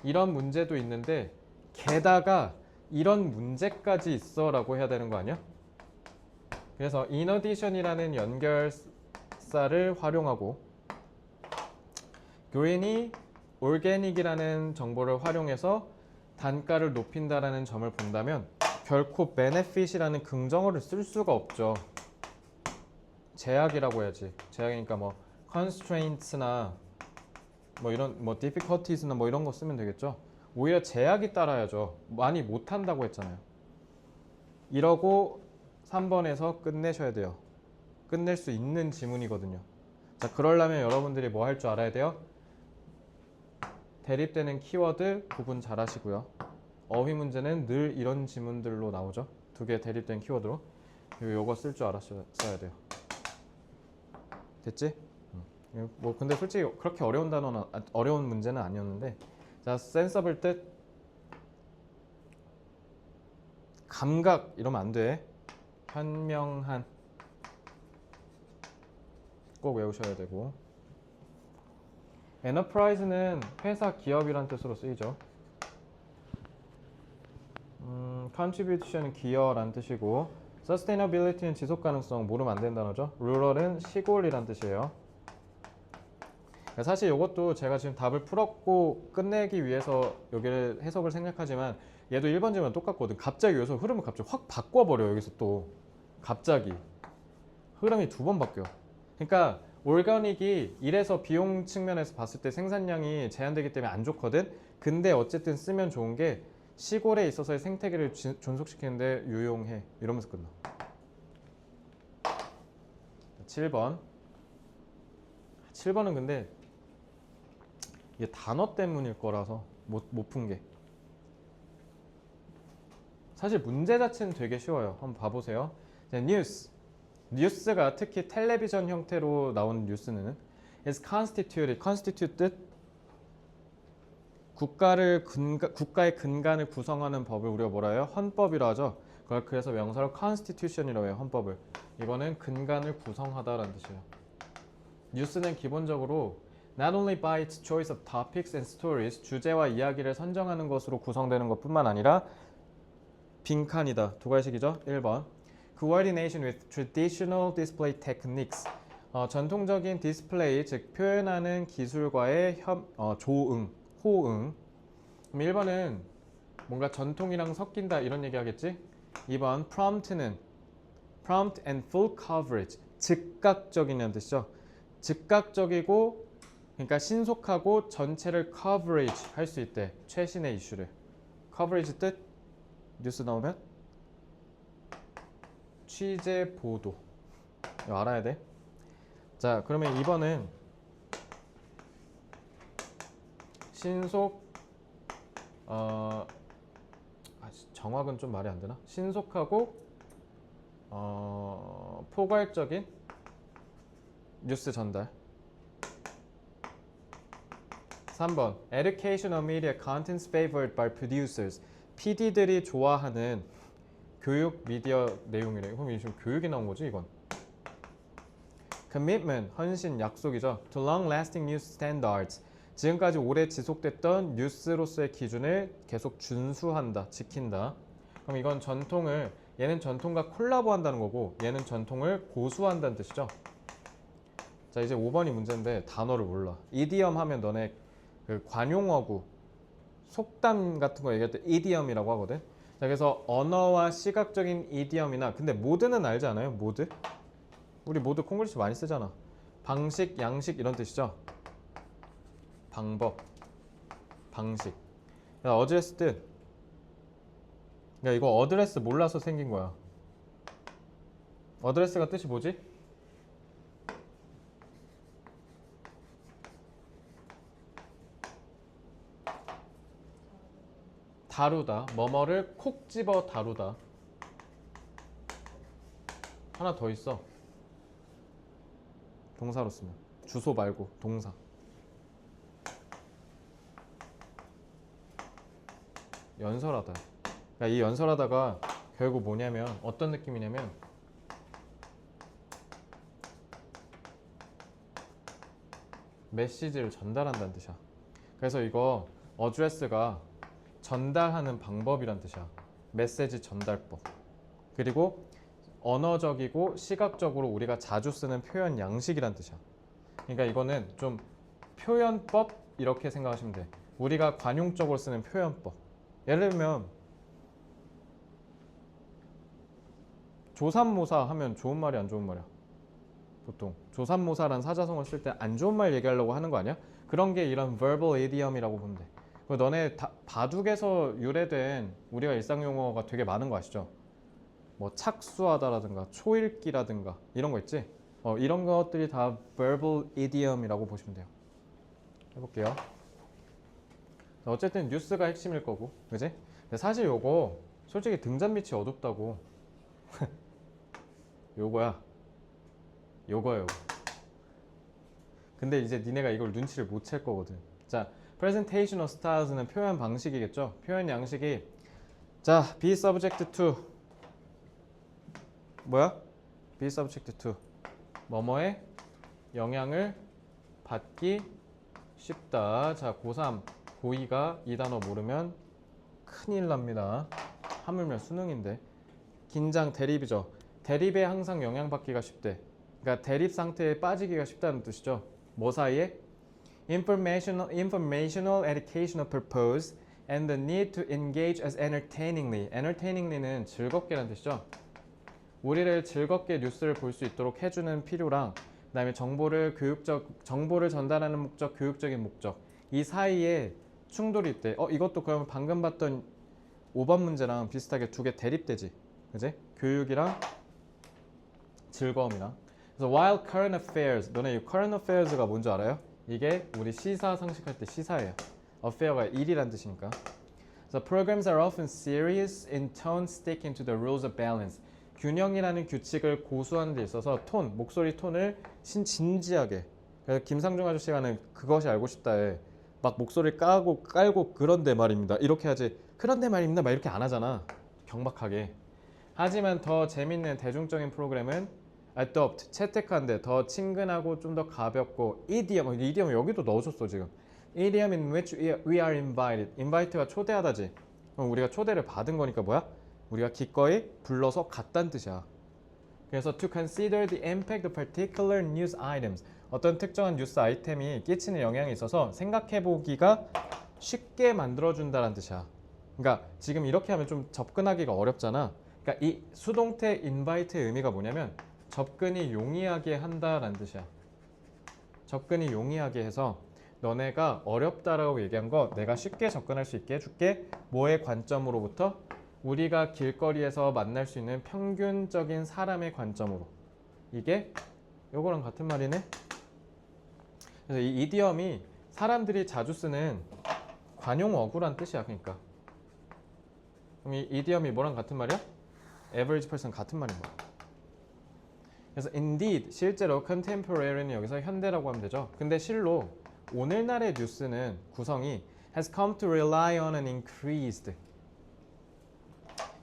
이런 문제도 있는데 게다가 이런 문제까지 있어 라고 해야 되는 거 아니야? 그래서 in addition이라는 연결사를 활용하고 green이 organic이라는 정보를 활용해서 단가를 높인다라는 점을 본다면 결코 benefit이라는 긍정어를 쓸 수가 없죠. 제약이라고 해야지. 제약이니까 뭐 constraints나 뭐 이런 뭐 difficulties나 뭐 이런 거 쓰면 되겠죠. 오히려 제약이 따라야죠. 많이 못한다고 했잖아요. 이러고 3번에서 끝내셔야 돼요. 끝낼 수 있는 지문이거든요. 자, 그러려면 여러분들이 뭐 할 줄 알아야 돼요? 대립되는 키워드 구분 잘 하시고요. 어휘 문제는 늘 이런 지문들로 나오죠. 두 개 대립된 키워드로. 요거 쓸 줄 알았어야 돼요. 됐지? 뭐 근데 솔직히 그렇게 어려운 문제는 아니었는데. 자, sensible 뜻 감각 이러면 안 돼. 현명한 꼭 외우셔야 되고. enterprise는 회사 기업이란 뜻으로 쓰이죠. contribution은 기여란 뜻이고 sustainability는 지속가능성 모르면 안 되는 단어죠. rural은 시골이란 뜻이에요. 사실 이것도 제가 지금 답을 풀었고 끝내기 위해서 여기를 해석을 생략하지만 얘도 1번 질문은 똑같거든. 갑자기 여기서 흐름을 갑자기 확 바꿔버려요. 여기서 또 갑자기 흐름이 두 번 바뀌어. 그러니까 올가닉이 이래서 비용 측면에서 봤을 때 생산량이 제한되기 때문에 안 좋거든. 근데 어쨌든 쓰면 좋은 게 시골에 있어서의 생태계를 존속시키는데 유용해. 이러면서 끝나. 7번. 7번은 근데 이게 단어 때문일 거라서 못 푼 게. 사실 문제 자체는 되게 쉬워요. 한번 봐보세요. 뉴스가 특히 텔레비전 형태로 나오는 뉴스는 is constitute 뜻 국가의 근간을 구성하는 법을 우리가 뭐라 해요? 헌법이라 하죠. 그래서 명사로 constitution이라고 해요. 헌법을. 이거는 근간을 구성하다라는 뜻이에요. 뉴스는 기본적으로 not only by its choice of topics and stories 주제와 이야기를 선정하는 것으로 구성되는 것뿐만 아니라 빈칸이다. 두 가지식이죠. 1번 coordination with traditional display techniques 전통적인 디스플레이 즉 표현하는 기술과의 호응. 그럼 1번은 뭔가 전통이랑 섞인다 이런 얘기 하겠지? 2번 prompt는 prompt and full coverage. 즉각적이냐는 뜻이죠. 즉각적이고 그러니까 신속하고 전체를 coverage 할 수 있대. 최신의 이슈를. coverage 뜻 뉴스 나오면 취재 보도. 이거 알아야 돼. 자, 그러면 2번은 신속 정확은 좀 말이 안 되나? 신속하고 포괄적인 뉴스 전달. 3번 Educational media contents favored by producers. PD들이 좋아하는 교육 미디어 내용이래. 그럼 이게 지금 교육이 나온 거지 이건. Commitment, 헌신, 약속이죠. To long-lasting news standards. 지금까지 오래 지속됐던 뉴스로서의 기준을 계속 준수한다, 지킨다. 그럼 이건 전통을, 얘는 전통과 콜라보한다는 거고 얘는 전통을 고수한다는 뜻이죠. 자, 이제 5번이 문제인데 단어를 몰라. 이디엄 하면 너네 그 관용어구, 속담 같은 거 얘기할 때 이디엄이라고 하거든. 자, 그래서 언어와 시각적인 이디엄이나, 근데 모드는 알지 않아요? 모드? 우리 모드 콩글리시 많이 쓰잖아. 방식, 양식 이런 뜻이죠. 방법, 방식. 어드레스 뜻. 야, 이거 어드레스 몰라서 생긴 거야. 어드레스가 뜻이 뭐지? 다루다. 뭐뭐를 콕 집어 다루다. 하나 더 있어. 동사로 쓰면. 주소 말고 동사. 연설하다. 그러니까 이 연설하다가 결국 뭐냐면 어떤 느낌이냐면 메시지를 전달한다는 뜻이야. 그래서 이거 어드레스가 전달하는 방법이란 뜻이야. 메시지 전달법. 그리고 언어적이고 시각적으로 우리가 자주 쓰는 표현 양식이란 뜻이야. 그러니까 이거는 좀 표현법 이렇게 생각하시면 돼. 우리가 관용적으로 쓰는 표현법. 예를 들면 조삼모사 하면 좋은 말이 안 좋은 말이야. 보통 조삼모사라는 사자성어를 쓸 때 안 좋은 말 얘기하려고 하는 거 아니야? 그런 게 이런 verbal idiom이라고 보면 돼. 너네 바둑에서 유래된 우리가 일상 용어가 되게 많은 거 아시죠? 뭐 착수하다라든가 초읽기라든가 이런 거 있지? 이런 것들이 다 verbal idiom이라고 보시면 돼요. 해볼게요. 어쨌든 뉴스가 핵심일 거고, 그지? 근데 사실 요거 솔직히 등잔빛이 어둡다고. 요거야. 요거예요. 근데 이제 니네가 이걸 눈치를 못 챌 거거든. 자, presentational styles는 표현 방식이겠죠? 표현 양식이 자, be subject to 뭐야? be subject to 뭐뭐에 영향을 받기 쉽다. 자, 고3, 고2가 이 단어 모르면 큰일 납니다. 하물며 수능인데. 긴장 대립이죠. 대립에 항상 영향받기가 쉽대. 그러니까 대립 상태에 빠지기가 쉽다는 뜻이죠. 뭐 사이에? informational, educational purpose and the need to engage as entertainingly. entertainingly는 즐겁게라는 뜻이죠. 우리를 즐겁게 뉴스를 볼 수 있도록 해주는 필요랑 그다음에 정보를 전달하는 목적, 교육적인 목적 이 사이에 충돌이 있대. 이것도 그러면 방금 봤던 5번 문제랑 비슷하게 두 개 대립되지, 그지? 교육이랑 즐거움이랑. 그래서 while current affairs, 너네 이 current affairs가 뭔지 알아요? 이게 우리 시사 상식할 때 시사예요. affair가 일이란 뜻이니까. So programs are often serious in tone, sticking to the rules of balance. 균형이라는 규칙을 고수하는 데 있어서 목소리 톤을 진지하게. 그래서 김상중 아저씨가 하는 그것이 알고 싶다에 막 목소리를 깔고 그런데 말입니다. 이렇게 하지. 그런데 말입니다. 막 이렇게 안 하잖아. 경박하게. 하지만 더 재밌는 대중적인 프로그램은 adopt, 채택한데 더 친근하고 좀 더 가볍고 idiom 여기도 넣어줬어 지금. idiom in which we are invited. invite가 초대하다지. 그럼 우리가 초대를 받은 거니까 뭐야? 우리가 기꺼이 불러서 갔다는 뜻이야. 그래서 to consider the impact of particular news items. 어떤 특정한 뉴스 아이템이 끼치는 영향이 있어서 생각해보기가 쉽게 만들어준다는 뜻이야. 그러니까 지금 이렇게 하면 좀 접근하기가 어렵잖아. 그러니까 이 수동태 invite의 의미가 뭐냐면 접근이 용이하게 한다라는 뜻이야. 접근이 용이하게 해서 너네가 어렵다라고 얘기한 거 내가 쉽게 접근할 수 있게 해줄게. 뭐의 관점으로부터? 우리가 길거리에서 만날 수 있는 평균적인 사람의 관점으로. 이게 요거랑 같은 말이네. 그래서 이 이디엄이 사람들이 자주 쓰는 관용어구란 뜻이야. 그러니까 그럼 이 이디엄이 뭐랑 같은 말이야? average person 같은 말인 거야. 그래서 indeed 실제로 contemporary는 여기서 현대라고 하면 되죠. 근데 실로 오늘날의 뉴스는 구성이 has come to rely on an increased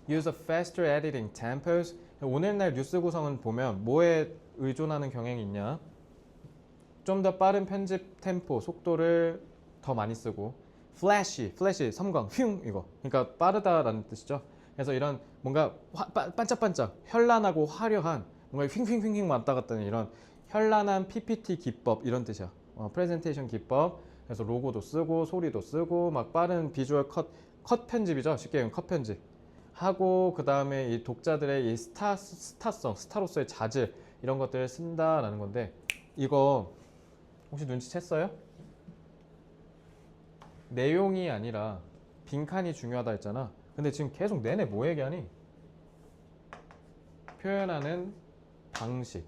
use of faster editing tempos. 오늘날 뉴스 구성은 보면 뭐에 의존하는 경향이 있냐? 좀 더 빠른 편집 템포, 속도를 더 많이 쓰고 flashy, 섬광, 휭 이거. 그러니까 빠르다라는 뜻이죠. 그래서 이런 뭔가 반짝반짝 현란하고 화려한 뭔가 휭휭휭휭 왔다 갔다 하는 이런 현란한 PPT 기법 이런 뜻이야. 프레젠테이션 기법. 그래서 로고도 쓰고 소리도 쓰고 막 빠른 비주얼 컷 편집이죠. 쉽게 얘기하면 컷 편집 하고 그 다음에 이 독자들의 이 스타성, 스타로서의 자질 이런 것들을 쓴다라는 건데 이거 혹시 눈치챘어요? 내용이 아니라 빈칸이 중요하다 했잖아. 근데 지금 계속 내내 뭐 얘기하니? 표현하는 방식.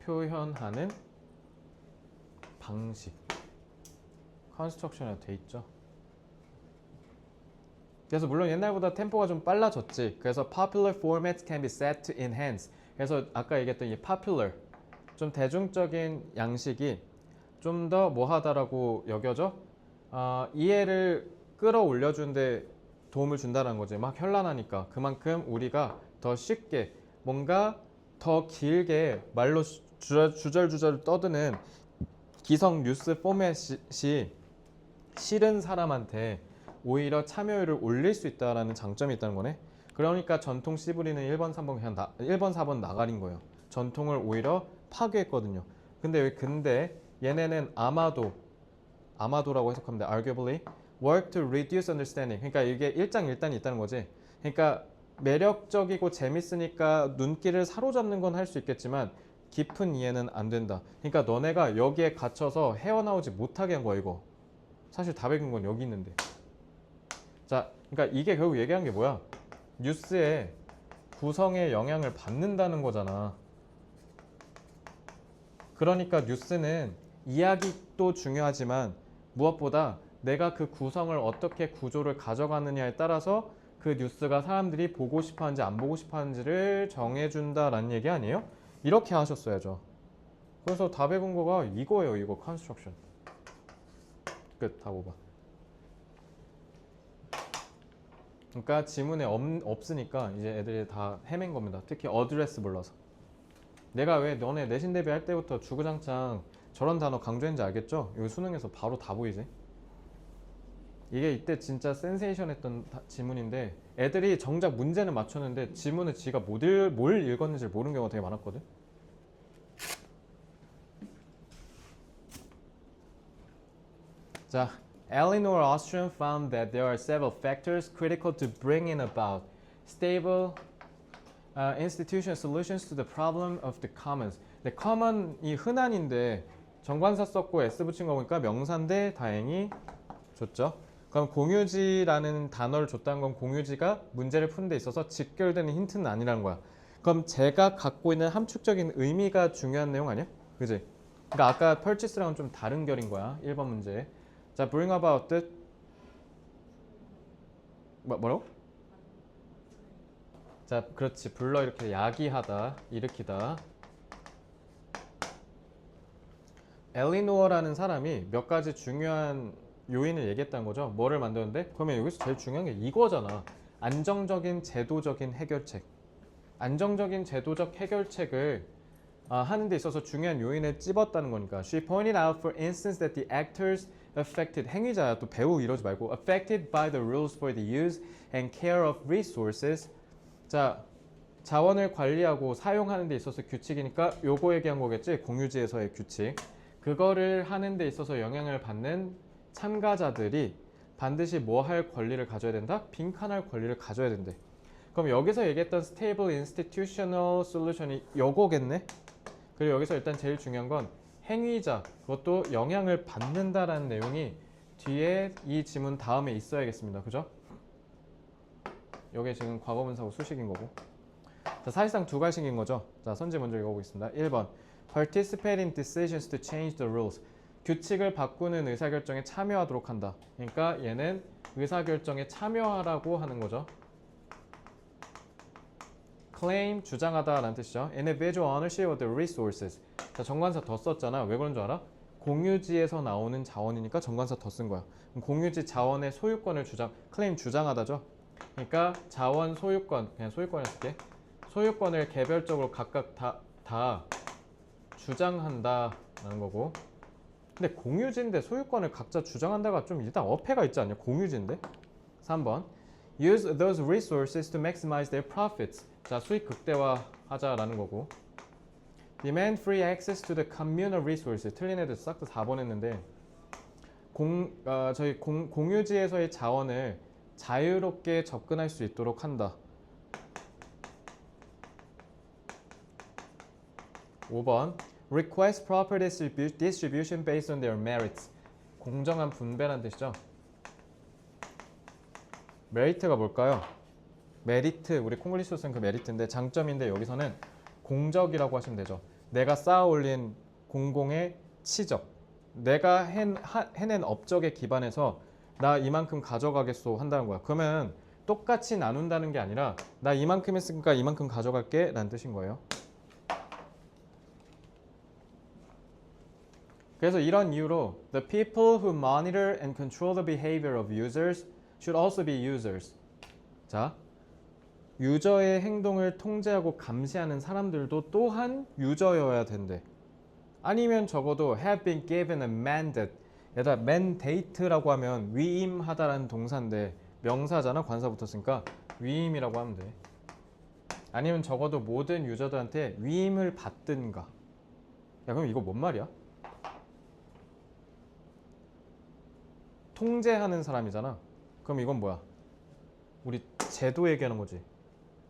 표현하는 방식. 컨스트럭션이라고 돼 있죠. 그래서 물론 옛날보다 템포가 좀 빨라졌지. 그래서 popular formats can be set to enhance. 그래서 아까 얘기했던 이 popular 좀 대중적인 양식이 좀 더 뭐하다라고 여겨져? 이해를 끌어올려주는데 도움을 준다는 거지. 막 현란하니까 그만큼 우리가 더 쉽게 뭔가 더 길게 말로 주절주절 떠드는 기성 뉴스 포맷이 싫은 사람한테 오히려 참여율을 올릴 수 있다는 장점이 있다는 거네. 그러니까 전통 씨부리는 1번, 3번 그냥 1번, 4번 나가린 거예요. 전통을 오히려 파괴했거든요. 근데 얘네는 아마도라고 해석하면 돼. arguably work to reduce understanding. 그러니까 이게 일장일단이 있다는 거지. 그러니까 매력적이고 재밌으니까 눈길을 사로잡는 건 할 수 있겠지만 깊은 이해는 안 된다. 그러니까 너네가 여기에 갇혀서 헤어나오지 못하게 한 거야 이거. 사실 다 배운 건 여기 있는데. 자, 그러니까 이게 결국 얘기한 게 뭐야? 뉴스의 구성에 영향을 받는다는 거잖아. 그러니까 뉴스는 이야기도 중요하지만 무엇보다 내가 그 구성을 어떻게 구조를 가져가느냐에 따라서 그 뉴스가 사람들이 보고 싶어 하는지 안 보고 싶어 하는지를 정해준다라는 얘기 아니에요? 이렇게 하셨어야죠. 그래서 다 배운 거가 이거예요. 이거 컨스트럭션. 끝. 다 고봐. 그러니까 지문에 없으니까 이제 애들이 다 헤맨 겁니다. 특히 어드레스 몰라서. 내가 왜 너네 내신 대비 할 때부터 주구장창 저런 단어 강조했는지 알겠죠? 여기 수능에서 바로 다 보이지? 이게 이때 진짜 센세이션 했던 지문인데 애들이 정작 문제는 맞췄는데 지문을 지가 뭘 읽었는지 모르는 경우가 되게 많았거든. 자, Elinor Ostrom found that there are several factors critical to bringing about stable institutional solutions to the problem of the commons. 근데 common이 흔한인데 정관사 썼고 s 붙인 거 보니까 명사인데 다행히 줬죠. 그럼 공유지라는 단어를 줬다는 건 공유지가 문제를 푸는 데 있어서 직결되는 힌트는 아니라는 거야. 그럼 제가 갖고 있는 함축적인 의미가 중요한 내용 아니야? 그지? 그러니까 아까 purchase랑은 좀 다른 결인 거야. 1번 문제. 자, bring about 뜻 뭐라고? 자, 그렇지. 불러 이렇게 야기하다, 일으키다. 엘리노어라는 사람이 몇 가지 중요한 요인을 얘기했다는 거죠. 뭐를 만드는데? 그러면 여기서 제일 중요한 게 이거잖아. 안정적인 제도적인 해결책. 안정적인 제도적 해결책을 하는 데 있어서 중요한 요인을 찝었다는 거니까. She pointed out for instance that the actors affected, 행위자야. 또 배우 이러지 말고 affected by the rules for the use and care of resources. 자, 자원을 관리하고 사용하는 데 있어서 규칙이니까 요거 얘기한 거겠지. 공유지에서의 규칙. 그거를 하는 데 있어서 영향을 받는 참가자들이 반드시 뭐 할 권리를 가져야 된다? 빈칸할 권리를 가져야 된대. 그럼 여기서 얘기했던 stable institutional solution이 요거겠네? 그리고 여기서 일단 제일 중요한 건 행위자, 그것도 영향을 받는다라는 내용이 뒤에 이 지문 다음에 있어야겠습니다. 그죠? 이게 지금 과거분사고 수식인 거고. 자, 사실상 두 가지인 거죠. 자, 선지 먼저 읽어보겠습니다. 1번 Participate in decisions to change the rules. 규칙을 바꾸는 의사결정에 참여하도록 한다. 그러니까 얘는 의사결정에 참여하라고 하는 거죠. Claim, 주장하다라는 뜻이죠. Individual ownership of the resources. 자, 정관사 더 썼잖아. 왜 그런 줄 알아? 공유지에서 나오는 자원이니까 정관사 더 쓴 거야. 그럼 공유지 자원의 소유권을 claim 주장하다죠. 그러니까 자원 소유권, 그냥 소유권을 쓸게. 소유권을 개별적으로 각각 다 주장한다라는 거고. 근데 공유지인데 소유권을 각자 주장한다가 좀 일단 어폐가 있지 않냐? 공유지인데. 3번 Use those resources to maximize their profits. 자, 수익 극대화하자라는 거고. Demand free access to the communal resources. 틀린 애들 싹 다 4번 했는데 저희 공유지에서의 자원을 자유롭게 접근할 수 있도록 한다. 5번 Request proper distribution based on their merits. 공정한 분배란 뜻이죠. 메리트가 뭘까요? 메리트, 우리 콩글리시로 쓴 그 메리트인데 장점인데 여기서는 공적이라고 하시면 되죠. 내가 쌓아 올린 공공의 치적, 내가 해낸 업적에 기반해서 나 이만큼 가져가겠소 한다는 거야. 그러면 똑같이 나눈다는 게 아니라 나 이만큼 했으니까 이만큼 가져갈게 라는 뜻인 거예요. 그래서 이런 이유로 The people who monitor and control the behavior of users should also be users. 자, 유저의 행동을 통제하고 감시하는 사람들도 또한 유저여야 된대. 아니면 적어도 have been given a mandate. 얘들아, mandate라고 하면 위임하다라는 동사인데 명사잖아. 관사 붙었으니까 위임이라고 하면 돼. 아니면 적어도 모든 유저들한테 위임을 받든가. 야, 그럼 이거 뭔 말이야? 통제하는 사람이잖아. 그럼 이건 뭐야? 우리 제도 얘기하는 거지.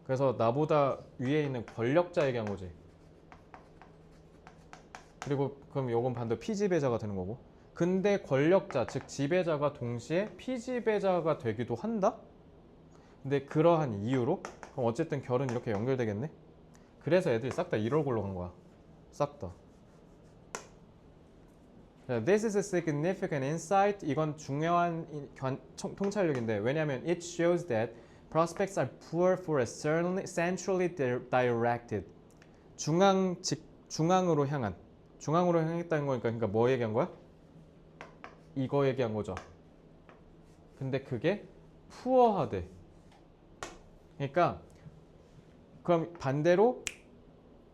그래서 나보다 위에 있는 권력자 얘기한 거지. 그리고 그럼 요건 반대로 피지배자가 되는 거고. 근데 권력자, 즉 지배자가 동시에 피지배자가 되기도 한다? 근데 그러한 이유로? 그럼 어쨌든 결은 이렇게 연결되겠네? 그래서 애들이 싹 다 이럴 걸로 간 거야. 싹 다. This is a significant insight. 이건 중요한 통찰력인데 왜냐하면 it shows that prospects are poor for a centrally directed. 중앙으로 향했다는 거니까 그러니까 뭐 얘기한 거야? 이거 얘기한 거죠. 근데 그게 푸어하대. 그러니까 그럼 반대로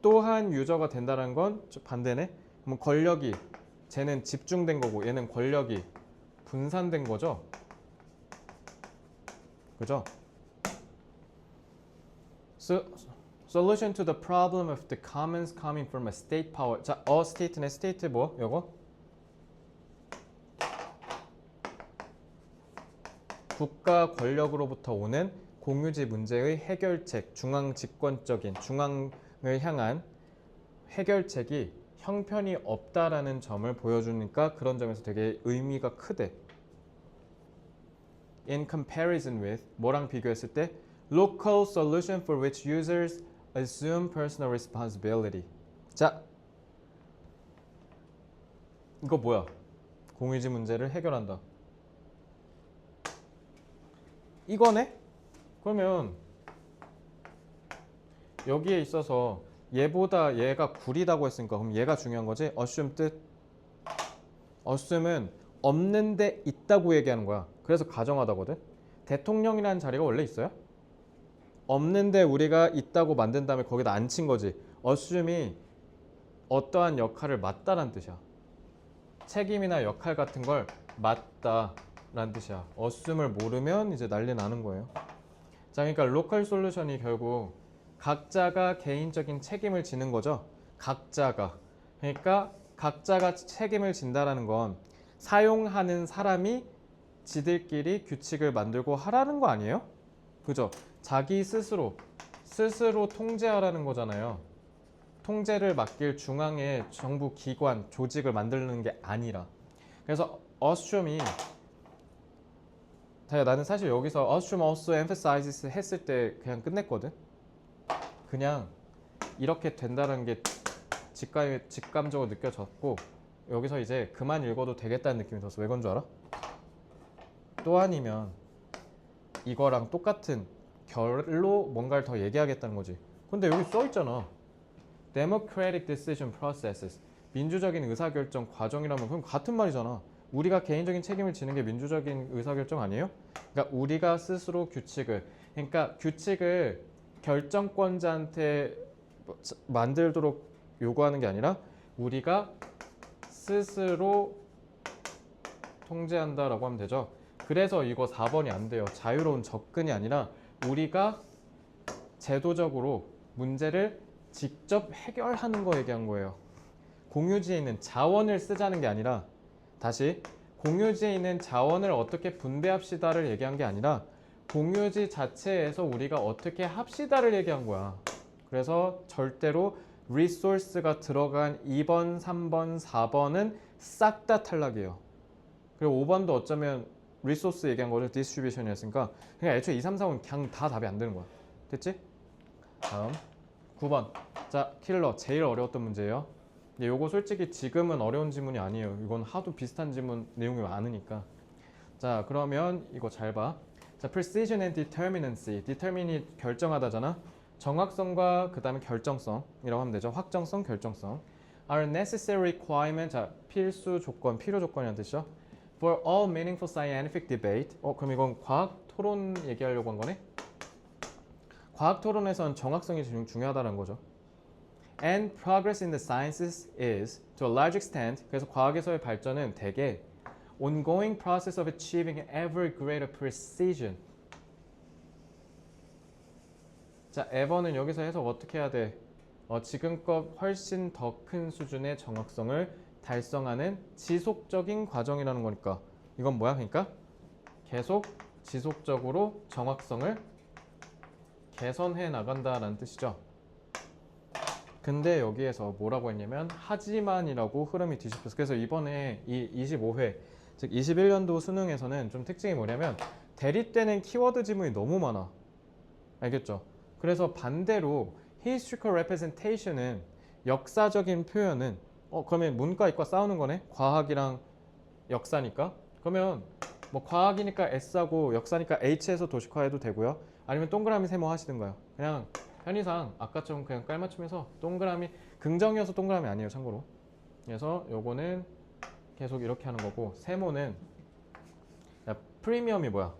또한 유저가 된다는 건 반대네. 그럼 권력이 쟤는 집중된 거고 얘는 권력이 분산된 거죠. 그죠? Solution to the problem of the commons coming from a state power. 자, state네. state 뭐? 요거? 국가 권력으로부터 오는 공유지 문제의 해결책, 중앙집권적인, 중앙을 향한 해결책이 형편이 없다라는 점을 보여주니까 그런 점에서 되게 의미가 크대. In comparison with, 뭐랑 비교했을 때 local solution for which users assume personal responsibility. 자, 이거 뭐야? 공유지 문제를 해결한다. 이거네? 그러면 여기에 있어서 얘보다 얘가 구리다고 했으니까 그럼 얘가 중요한 거지? assume 뜻. assume은 없는데 있다고 얘기하는 거야. 그래서 가정하다거든. 대통령이라는 자리가 원래 있어요? 없는데 우리가 있다고 만든 다음에 거기다 앉힌 거지. assume이 어떠한 역할을 맡다라는 뜻이야. 책임이나 역할 같은 걸 맡다라는 뜻이야. assume을 모르면 이제 난리 나는 거예요. 자, 그러니까 로컬 솔루션이 결국 각자가 개인적인 책임을 지는 거죠. 각자가. 그러니까 각자가 책임을 진다라는 건 사용하는 사람이 지들끼리 규칙을 만들고 하라는 거 아니에요? 그죠? 자기 스스로 통제하라는 거잖아요. 통제를 맡길 중앙의 정부 기관, 조직을 만드는 게 아니라. 그래서 assume이 나는 사실 여기서 assume also emphasizes 했을 때 그냥 끝냈거든. 그냥 이렇게 된다는 게 직감적으로 느껴졌고 여기서 이제 그만 읽어도 되겠다는 느낌이 들었어. 왜 그런 줄 알아? 또 아니면 이거랑 똑같은 결로 뭔가를 더 얘기하겠다는 거지. 근데 여기 써 있잖아. Democratic decision processes. 민주적인 의사결정 과정이라면 그럼 같은 말이잖아. 우리가 개인적인 책임을 지는 게 민주적인 의사결정 아니에요? 그러니까 우리가 스스로 그러니까 규칙을 결정권자한테 만들도록 요구하는 게 아니라 우리가 스스로 통제한다라고 하면 되죠. 그래서 이거 4번이 안 돼요. 자유로운 접근이 아니라 우리가 제도적으로 문제를 직접 해결하는 거 얘기한 거예요. 공유지에 있는 자원을 쓰자는 게 아니라 다시 공유지에 있는 자원을 어떻게 분배합시다를 얘기한 게 아니라 공유지 자체에서 우리가 어떻게 합시다를 얘기한 거야. 그래서 절대로 리소스가 들어간 2번, 3번, 4번은 싹 다 탈락이에요. 그리고 5번도 어쩌면 리소스 얘기한 거죠. 디스트리뷰션이었으니까 그냥 애초에 2, 3, 4번 그냥 다 답이 안 되는 거야. 됐지? 다음 9번. 자, 킬러 제일 어려웠던 문제예요. 근데 요거 솔직히 지금은 어려운 지문이 아니에요. 이건 하도 비슷한 지문 내용이 많으니까. 자, 그러면 이거 잘 봐. 자, precision and determinacy. determine이 결정하다잖아. 정확성과 그 다음에 결정성이라고 하면 되죠. 확정성, 결정성. are necessary requirement. 자, 필수 조건, 필요 조건이라는 뜻이죠. for all meaningful scientific debate. 그럼 이건 과학 토론 얘기하려고 한 거네? 과학 토론에선 정확성이 중요하다는 거죠. And progress in the sciences is, to a large extent, 그래서 과학에서의 발전은 대개 ongoing process of achieving ever greater precision. 자, ever는 여기서 해석 어떻게 해야 돼? 지금껏 훨씬 더 큰 수준의 정확성을 달성하는 지속적인 과정이라는 거니까 이건 뭐야? 그러니까 계속 지속적으로 정확성을 개선해 나간다라는 뜻이죠. 근데 여기에서 뭐라고 했냐면 하지만이라고 흐름이 뒤집혔어. 그래서 이번에 이 25회 즉 21년도 수능에서는 좀 특징이 뭐냐면 대립되는 키워드 지문이 너무 많아. 알겠죠? 그래서 반대로 historical representation은 역사적인 표현은 그러면 문과 이과 싸우는 거네? 과학이랑 역사니까. 그러면 뭐 과학이니까 S하고 역사니까 H에서 도식화해도 되고요. 아니면 동그라미 세모 하시든가요. 그냥 편의상 아까처럼 그냥 깔맞춤해서 동그라미 긍정이어서 동그라미 아니에요, 참고로. 그래서 요거는 계속 이렇게 하는 거고 세모는 야, 프리미엄이 뭐야?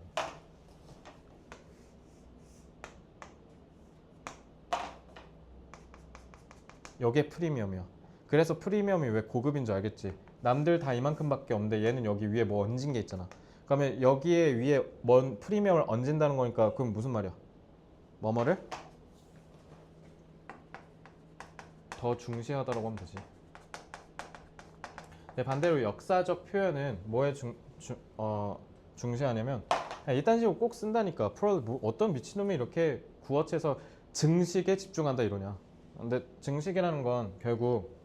여기에 프리미엄이야. 그래서 프리미엄이 왜 고급인 줄 알겠지? 남들 다 이만큼밖에 없는데 얘는 여기 위에 뭐 얹은 게 있잖아. 그러면 여기에 위에 뭔 프리미엄을 얹는다는 거니까 그럼 무슨 말이야? 뭐뭐를 더 중시하다라고 하면 되지. 근데 반대로 역사적 표현은 뭐에 중시하냐면 이딴 식으로 꼭 쓴다니까. 어떤 미친놈이 이렇게 구어체에서 증식에 집중한다 이러냐. 근데 증식이라는 건 결국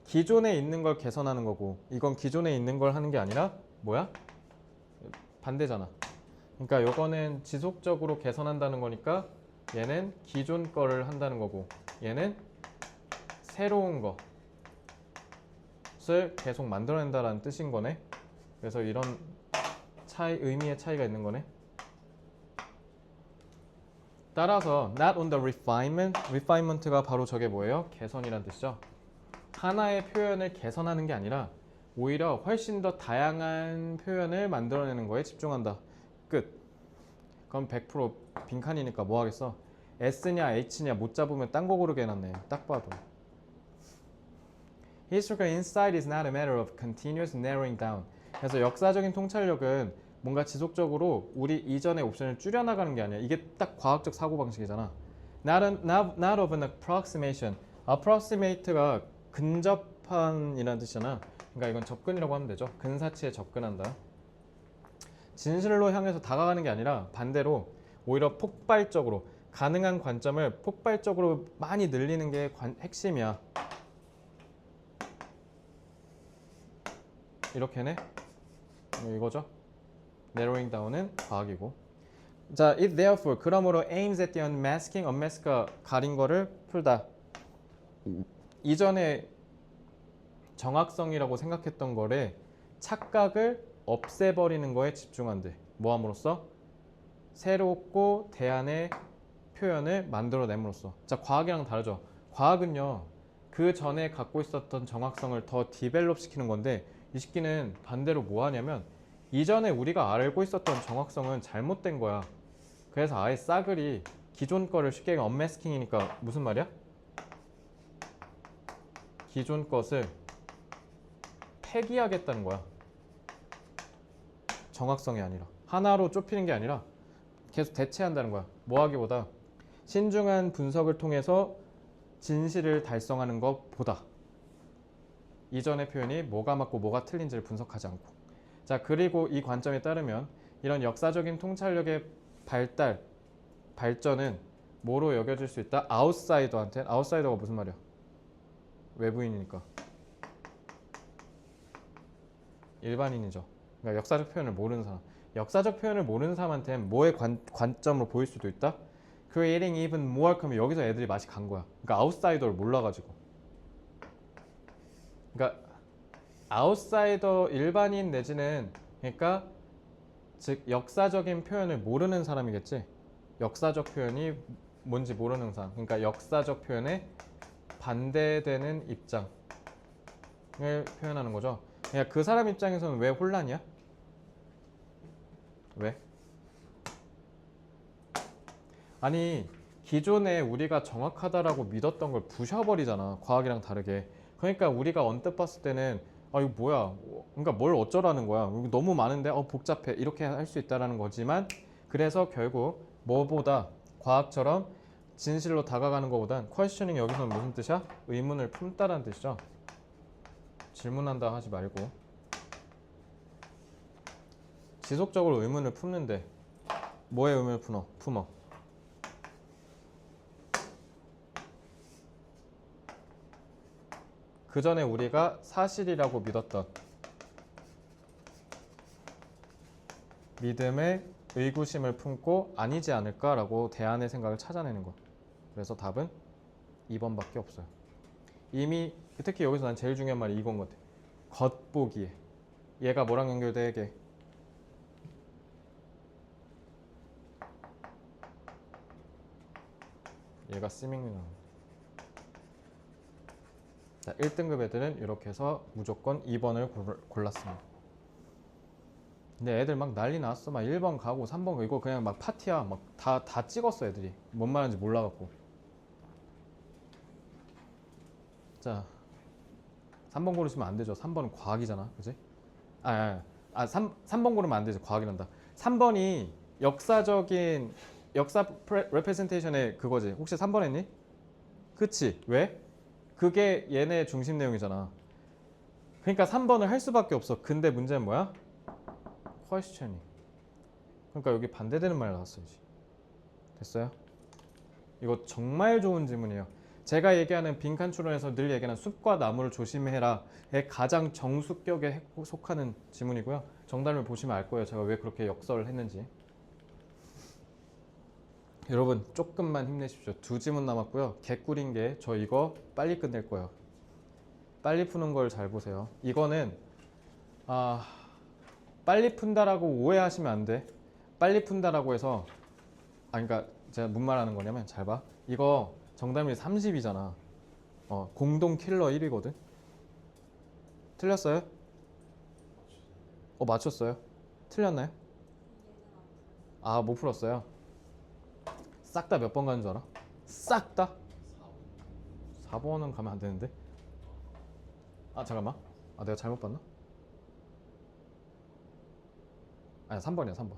기존에 있는 걸 개선하는 거고 이건 기존에 있는 걸 하는 게 아니라 뭐야? 반대잖아. 그러니까 요거는 지속적으로 개선한다는 거니까 얘는 기존 거를 한다는 거고 얘는 새로운 것을 계속 만들어낸다라는 뜻인 거네. 그래서 이런 의미의 차이가 있는 거네. 따라서 not on the refinement가 바로 저게 뭐예요? 개선이란 뜻이죠. 하나의 표현을 개선하는 게 아니라 오히려 훨씬 더 다양한 표현을 만들어내는 거에 집중한다. 끝. 그럼 100% 빈칸이니까 뭐 하겠어? S냐 H냐 못 잡으면 딴 거 고르게 해놨네. 딱 봐도. Historical insight is not a matter of continuous narrowing down. 그래서 역사적인 통찰력은 뭔가 지속적으로 우리 이전의 옵션을 줄여나가는 게 아니야. 이게 딱 과학적 사고방식이잖아. Not of an approximation. approximate가 근접한이라는 뜻이잖아. 그러니까 이건 접근이라고 하면 되죠. 근사치에 접근한다. 진실로 향해서 다가가는 게 아니라 반대로 오히려 폭발적으로 가능한 관점을 폭발적으로 많이 늘리는 게 핵심이야. 이렇게네. 이거죠. narrowing down은 과학이고. 자, it therefore 그러므로 aims at the unmasking, unmask가 가린 거를 풀다. 이전에 정확성이라고 생각했던 거를 착각을 없애버리는 거에 집중한대. 뭐 함으로써? 새롭고 대안의 표현을 만들어냄으로써. 자, 과학이랑 다르죠. 과학은요, 그 전에 갖고 있었던 정확성을 더 디벨롭 시키는 건데, 이 시기는 반대로 뭐 하냐면 이전에 우리가 알고 있었던 정확성은 잘못된 거야. 그래서 아예 싸그리 기존 거를 쉽게 언매스킹이니까 무슨 말이야? 기존 것을 폐기하겠다는 거야. 정확성이 아니라 하나로 좁히는 게 아니라 계속 대체한다는 거야. 뭐 하기보다 신중한 분석을 통해서 진실을 달성하는 것보다 이전의 표현이 뭐가 맞고 뭐가 틀린지를 분석하지 않고. 자, 그리고 이 관점에 따르면 이런 역사적인 통찰력의 발전은 뭐로 여겨질 수 있다? 아웃사이더한테. 아웃사이더가 무슨 말이야? 외부인이니까 일반인이죠. 그러니까 역사적 표현을 모르는 사람. 역사적 표현을 모르는 사람한테는 뭐의 관점으로 보일 수도 있다? Creating even more 하면 여기서 애들이 맛이 간 거야. 그러니까 아웃사이더를 몰라가지고. 그러니까 아웃사이더 일반인 내지는 그러니까 즉 역사적인 표현을 모르는 사람이겠지. 역사적 표현이 뭔지 모르는 사람. 그러니까 역사적 표현에 반대되는 입장을 표현하는 거죠. 그러니까 그 사람 입장에서는 왜 혼란이야? 왜? 아니, 기존에 우리가 정확하다라고 믿었던 걸 부셔버리잖아. 과학이랑 다르게. 그러니까 우리가 언뜻 봤을 때는 아 이거 뭐야? 그러니까 뭘 어쩌라는 거야? 너무 많은데 복잡해. 이렇게 할 수 있다라는 거지만 그래서 결국 뭐보다 과학처럼 진실로 다가가는 것보단 퀘스처닝 여기서는 무슨 뜻이야? 의문을 품다라는 뜻이죠. 질문한다 하지 말고 지속적으로 의문을 품는데 뭐에 의문을 품어? 그 전에 우리가 사실이라고 믿었던 믿음에 의구심을 품고 아니지 않을까라고 대안의 생각을 찾아내는 거. 그래서 답은 2번밖에 없어요. 이미 특히 여기서 난 제일 중요한 말이 이건 것 같아. 겉보기에 얘가 뭐랑 연결돼? 얘가 시밍이나. 자, 1등급 애들은 이렇게 해서 무조건 2번을 골랐습니다. 근데 애들 막 난리 났어. 막 1번 가고 3번 가고 이거 그냥 막 파티야. 막 다 찍었어 애들이. 뭔 말인지 몰라갖고. 자, 3번 고르시면 안 되죠. 3번은 과학이잖아. 그지? 3번 고르면 안 되지. 과학이란다. 3번이 역사적인 역사 레프레젠테이션의 그거지. 혹시 3번 했니? 그치? 왜? 그게 얘네 중심 내용이잖아. 그러니까 3번을 할 수밖에 없어. 근데 문제는 뭐야? questioning. 그러니까 여기 반대되는 말 나왔어야지. 됐어요? 이거 정말 좋은 질문이에요. 제가 얘기하는 빈칸 추론에서 늘 얘기하는 숲과 나무를 조심해라의 가장 정수격에 속하는 지문이고요. 정답을 보시면 알 거예요. 제가 왜 그렇게 역설을 했는지. 여러분 조금만 힘내십시오. 2지문 남았고요. 개꿀인 게 저 이거 빨리 끝낼 거예요. 빨리 푸는 걸 잘 보세요. 이거는 빨리 푼다라고 오해하시면 안 돼. 빨리 푼다라고 해서 그러니까 제가 뭔 말하는 거냐면 잘 봐. 이거 정답률이 30이잖아. 공동 킬러 1위거든. 틀렸어요? 맞췄어요? 틀렸나요? 못 풀었어요. 싹 다 몇 번 가는 줄 알아? 싹 다? 4번은 가면 안 되는데. 잠깐만. 내가 잘못 봤나? 아니 3번이야 3번.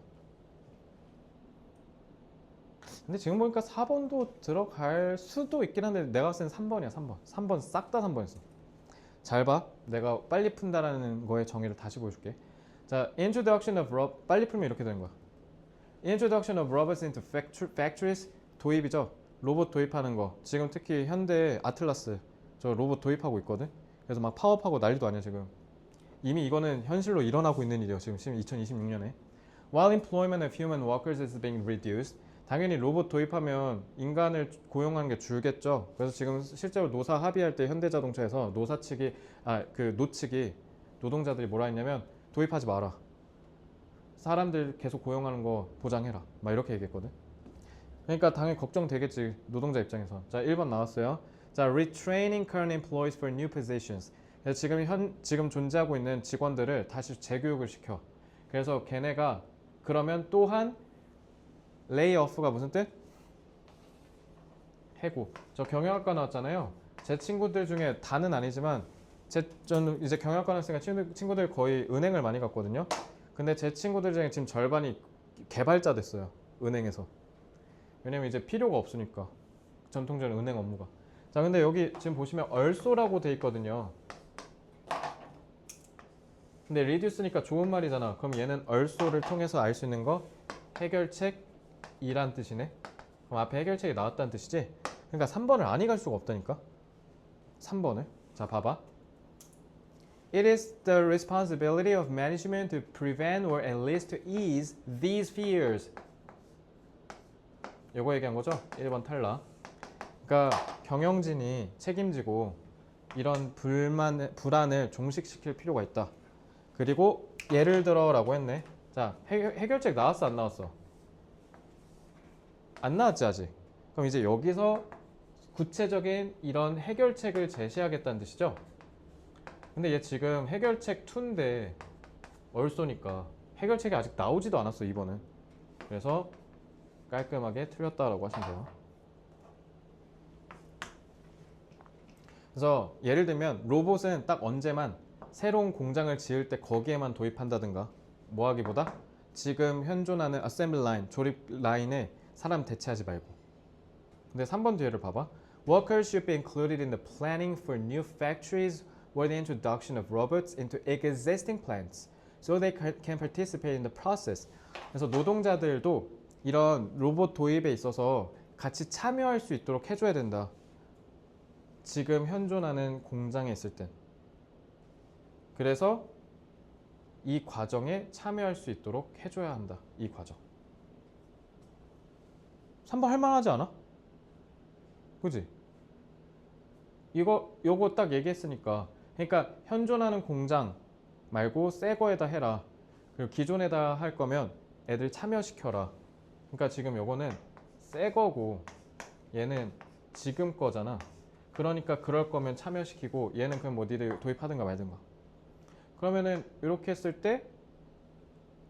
근데 지금 보니까 4번도 들어갈 수도 있긴 한데 내가 봤을 땐 3번이야 3번. 3번 싹 다 3번이었어. 잘 봐. 내가 빨리 푼다라는 거의 정의를 다시 보여줄게. 자, introduction of 빨리 풀면 이렇게 되는 거야. Introduction of robots into factories 도입이죠. 로봇 도입하는 거. 지금 특히 현대 아틀라스 저 로봇 도입하고 있거든. 그래서 막 파업하고 난리도 아니야 지금. 이미 이거는 현실로 일어나고 있는 일이에요. 지금 2026년에. While employment of human workers is being reduced. 당연히 로봇 도입하면 인간을 고용하는 게 줄겠죠. 그래서 지금 실제로 노사 합의할 때 현대자동차에서 노사 측이 노측이 노동자들이 뭐라 했냐면 도입하지 마라. 사람들 계속 고용하는 거 보장해라. 막 이렇게 얘기했거든. 그러니까 당연히 걱정되겠지. 노동자 입장에서. 자, 1번 나왔어요. 자, retraining current employees for new positions. 그래서 지금 존재하고 있는 직원들을 다시 재교육을 시켜. 그래서 걔네가 그러면 또한 레이오프가 무슨 뜻? 해고. 저 경영학과 나왔잖아요. 제 친구들 중에 다는 아니지만 저는 이제 경영학과 나왔으니까 친구들 거의 은행을 많이 갔거든요. 근데 제 친구들 중에 지금 절반이 개발자 됐어요. 은행에서. 왜냐면 이제 필요가 없으니까. 전통적인 은행 업무가. 자, 근데 여기 지금 보시면 얼소라고 돼 있거든요. 근데 reduce니까 좋은 말이잖아. 그럼 얘는 얼소를 통해서 알 수 있는 거 해결책이란 뜻이네. 그럼 앞에 해결책이 나왔다는 뜻이지. 그러니까 3번을 아니 갈 수가 없다니까. 3번을. 자, 봐봐. It is the responsibility of management to prevent or at least to ease these fears. 요거 얘기한 거죠? 1번 탈락. 그러니까 경영진이 책임지고 이런 불안을 종식시킬 필요가 있다. 그리고 예를 들어라고 했네. 자, 해결책 나왔어 안 나왔어? 안 나왔지 아직. 그럼 이제 여기서 구체적인 이런 해결책을 제시하겠다는 뜻이죠. 근데 얘 지금 해결책 2인데 얼쏘니까 해결책이 아직 나오지도 않았어 2번은. 그래서 깔끔하게 틀렸다라고 하시면 돼요. 그래서 예를 들면 로봇은 딱 언제만 새로운 공장을 지을 때 거기에만 도입한다든가 뭐 하기보다 지금 현존하는 어셈블 라인, 조립 라인에 사람 대체하지 말고. 근데 3번 뒤에를 봐봐. Workers should be included in the planning for new factories or the introduction of robots into existing plants so they can participate in the process. 그래서 노동자들도 이런 로봇 도입에 있어서 같이 참여할 수 있도록 해줘야 된다. 지금 현존하는 공장에 있을 땐. 그래서 이 과정에 참여할 수 있도록 해줘야 한다. 이 과정. 3번 할만하지 않아? 그지? 요거 딱 얘기했으니까. 그러니까 현존하는 공장 말고 새 거에다 해라. 그리고 기존에다 할 거면 애들 참여시켜라. 그러니까 지금 요거는 새 거고 얘는 지금 거잖아. 그러니까 그럴 거면 참여시키고 얘는 그냥 뭐 니들 도입하든가 말든가. 그러면은 이렇게 했을 때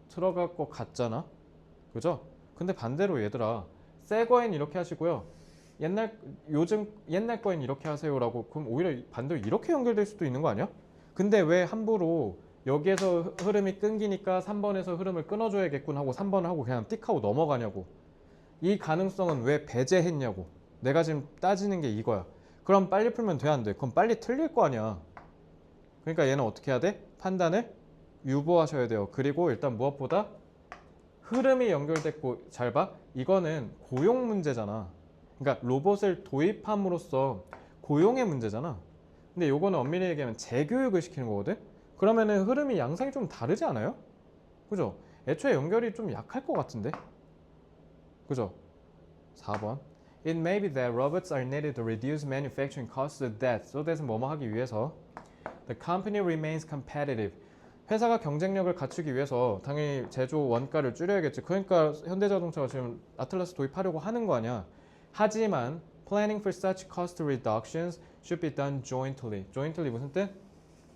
들어갈 것 같잖아. 그죠? 근데 반대로 얘들아 새 거엔 이렇게 하시고요. 옛날 거엔 이렇게 하세요라고 그럼 오히려 반대로 이렇게 연결될 수도 있는 거 아니야? 근데 왜 함부로 여기에서 흐름이 끊기니까 3번에서 흐름을 끊어줘야겠군 하고 3번을 하고 그냥 띡 하고 넘어가냐고. 이 가능성은 왜 배제했냐고. 내가 지금 따지는 게 이거야. 그럼 빨리 풀면 돼 안 돼? 그럼 빨리 틀릴 거 아니야. 그러니까 얘는 어떻게 해야 돼? 판단을 유보하셔야 돼요. 그리고 일단 무엇보다 흐름이 연결됐고 잘 봐. 이거는 고용 문제잖아. 그러니까 로봇을 도입함으로써 고용의 문제잖아. 근데 요거는 엄밀히 얘기하면 재교육을 시키는 거거든. 그러면은 흐름이 양상이 좀 다르지 않아요? 그죠? 애초에 연결이 좀 약할 것 같은데. 그죠? 4번. It may be that robots are needed to reduce manufacturing costs so that은 뭐뭐 하기 위해서 the company remains competitive. 회사가 경쟁력을 갖추기 위해서 당연히 제조 원가를 줄여야겠지. 그러니까 현대자동차가 지금 아틀라스 도입하려고 하는 거 아니야. 하지만 planning for such cost reductions should be done jointly. jointly 무슨 뜻?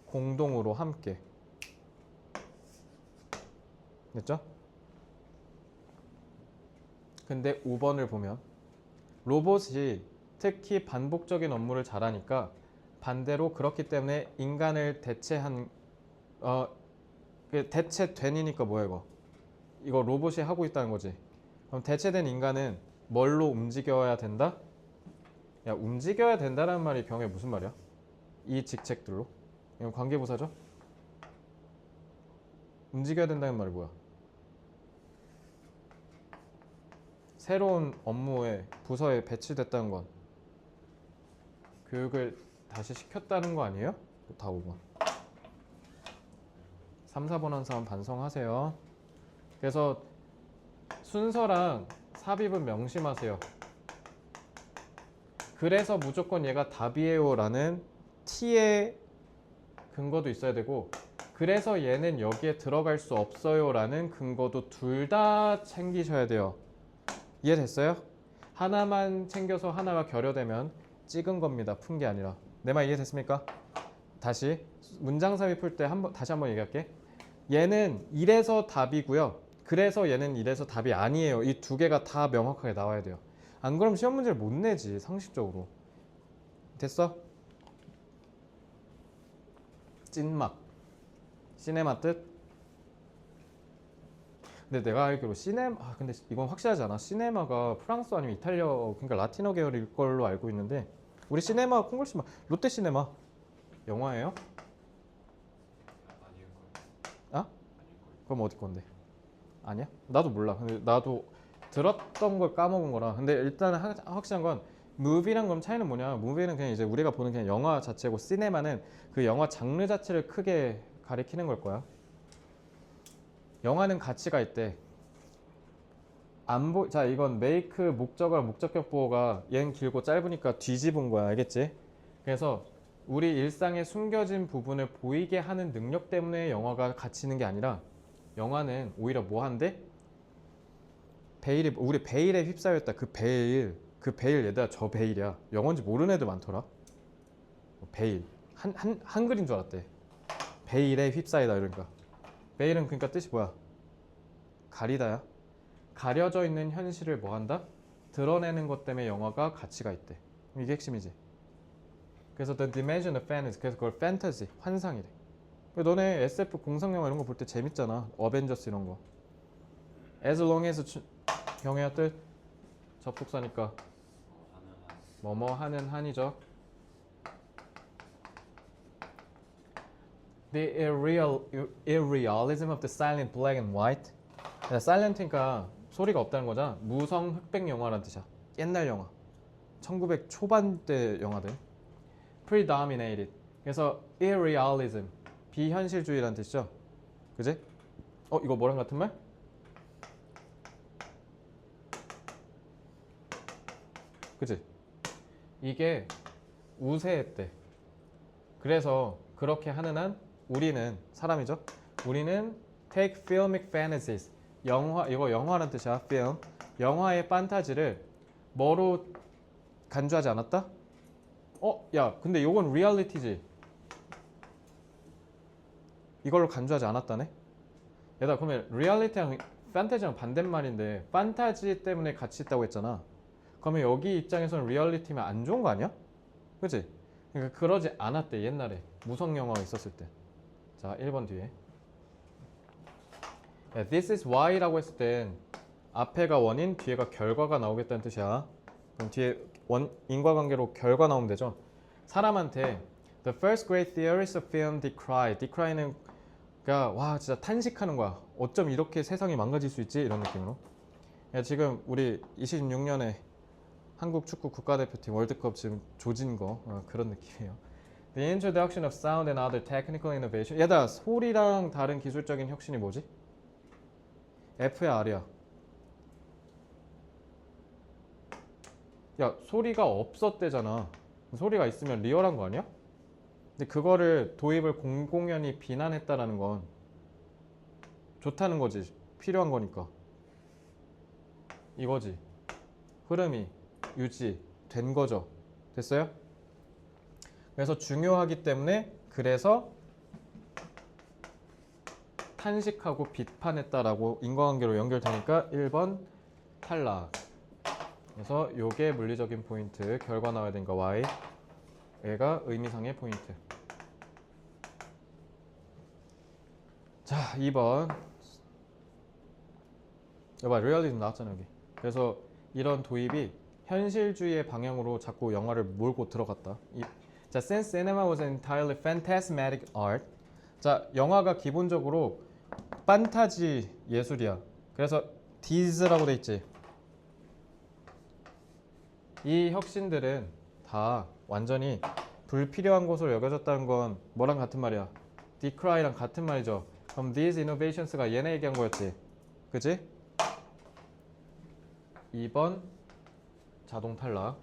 공동으로 함께. 됐죠? 근데 5번을 보면 로봇이 특히 반복적인 업무를 잘하니까 반대로 그렇기 때문에 인간을 대체된이니까 뭐야 이거? 이거 로봇이 하고 있다는 거지. 그럼 대체된 인간은 뭘로 움직여야 된다? 야, 움직여야 된다는 말이 병에 무슨 말이야? 이 직책들로. 이건 관계부사죠? 움직여야 된다는 말이 뭐야? 새로운 업무에 부서에 배치됐다는 건 교육을 다시 시켰다는 거 아니에요? 다 5번. 3, 4번 한 사람 반성하세요. 그래서 순서랑 삽입은 명심하세요. 그래서 무조건 얘가 답이에요 라는 T의 근거도 있어야 되고, 그래서 얘는 여기에 들어갈 수 없어요 라는 근거도 둘 다 챙기셔야 돼요. 이해됐어요? 하나만 챙겨서 하나가 결여되면 찍은 겁니다. 푼 게 아니라. 내 말 이해됐습니까? 다시 문장 삽입 풀 때 다시 한번 얘기할게. 얘는 이래서 답이고요. 그래서 얘는 이래서 답이 아니에요. 이 두 개가 다 명확하게 나와야 돼요. 안 그러면 시험 문제를 못 내지, 상식적으로. 됐어? 찐막. 시네마 뜻? 근데 내가 알기로 근데 이건 확실하지 않아. 시네마가 프랑스 아니면 이탈리아, 그러니까 라틴어 계열일 걸로 알고 있는데, 우리 시네마 콩글시마 롯데 시네마 영화예요? 아? 그럼 어디 건데? 아니야? 나도 몰라. 근데 나도 들었던 걸 까먹은 거라. 근데 일단 확실한 건 무비랑 그럼 차이는 뭐냐? 무비는 그냥 이제 우리가 보는 그냥 영화 자체고, 시네마는 그 영화 장르 자체를 크게 가리키는 걸 거야. 영화는 가치가 있대. 자, 이건 make 목적어랑 목적격 보호가 얘는 길고 짧으니까 뒤집은 거야. 알겠지? 그래서 우리 일상에 숨겨진 부분을 보이게 하는 능력 때문에 영화가 가치 있는 게 아니라, 영화는 오히려 뭐 한대? 우리 베일에 휩싸였다. 그 베일 얘들아, 저 베일이야. 영어인지 모르는 애들 많더라. 베일 한글인 줄 알았대. 베일에 휩싸이다. 이러니까 베일은 그러니까 뜻이 뭐야? 가리다야. 가려져 있는 현실을 뭐 한다? 드러내는 것 때문에 영화가 가치가 있대. 이게 핵심이지. 그래서 the dimension of fantasy, 그래서 그걸 fantasy, 환상이래. 너네 SF 공상영화 이런 거 볼 때 재밌잖아. 어벤져스 이런 거. as long as 경애야 뜻 접속사니까 뭐뭐 하는 한이죠. The irrealism of the silent black and white. silent니까 소리가 없다는 거잖아. 무성 흑백 영화란 뜻이야. 옛날 영화. 1900 초반대 영화들. predominated. 그래서 irrealism. 비현실주의란 뜻이죠. 그지? 이거 뭐랑 같은 말? 그지? 이게 우세했대. 그래서 그렇게 하는 한 우리는 사람이죠. 우리는 take filmic fantasies. 이거 영화란 뜻이야. film. 영화의 판타지를 뭐로 간주하지 않았다? 야, 근데 이건 리얼리티지. 이걸로 간주하지 않았다네? 얘들아, 그러면 리얼리티랑 판타지랑 반대말인데, 판타지 때문에 가치 있다고 했잖아. 그러면 여기 입장에서는 리얼리티면 안 좋은 거 아니야? 그치? 그러니까 그러지 않았대, 옛날에. 무성 영화가 있었을 때. 자, 1번 뒤에. This is why라고 했을 땐 앞에가 원인, 뒤에가 결과가 나오겠다는 뜻이야. 그럼 뒤에 인과관계로 결과 나오면 되죠. 사람한테 The first great theorists of film decry. decry는 그러니까 와, 진짜 탄식하는 거야. 어쩜 이렇게 세상이 망가질 수 있지? 이런 느낌으로. 지금 우리 26년에 한국 축구 국가대표팀 월드컵 지금 조진 거 그런 느낌이에요. The introduction of sound and other technical innovation. 얘들아, 소리랑 다른 기술적인 혁신이 뭐지? F야 R이야? 야, 소리가 없었대잖아. 소리가 있으면 리얼한 거 아니야? 근데 그거를 도입을 공공연히 비난했다라는 건 좋다는 거지. 필요한 거니까. 이거지. 흐름이 유지된 거죠. 됐어요? 그래서 중요하기 때문에, 그래서 탄식하고 비판했다라고 인과관계로 연결되니까 1번 탈락. 그래서 요게 물리적인 포인트, 결과 나와야 되니까 Y. 얘가 의미상의 포인트. 자, 2번. 여봐, 리얼리즘 나왔잖아 여기. 그래서 이런 도입이 현실주의의 방향으로 자꾸 영화를 몰고 들어갔다. 자, since cinema was entirely phantasmatic art. 자, 영화가 기본적으로 판타지 예술이야. 그래서 these라고 돼 있지. 이 혁신들은 다 완전히 불필요한 것으로 여겨졌다는 건 뭐랑 같은 말이야? decry랑 같은 말이죠. 그럼 these innovations가 얘네 얘기한 거였지. 그지? 2번 자동 탈락.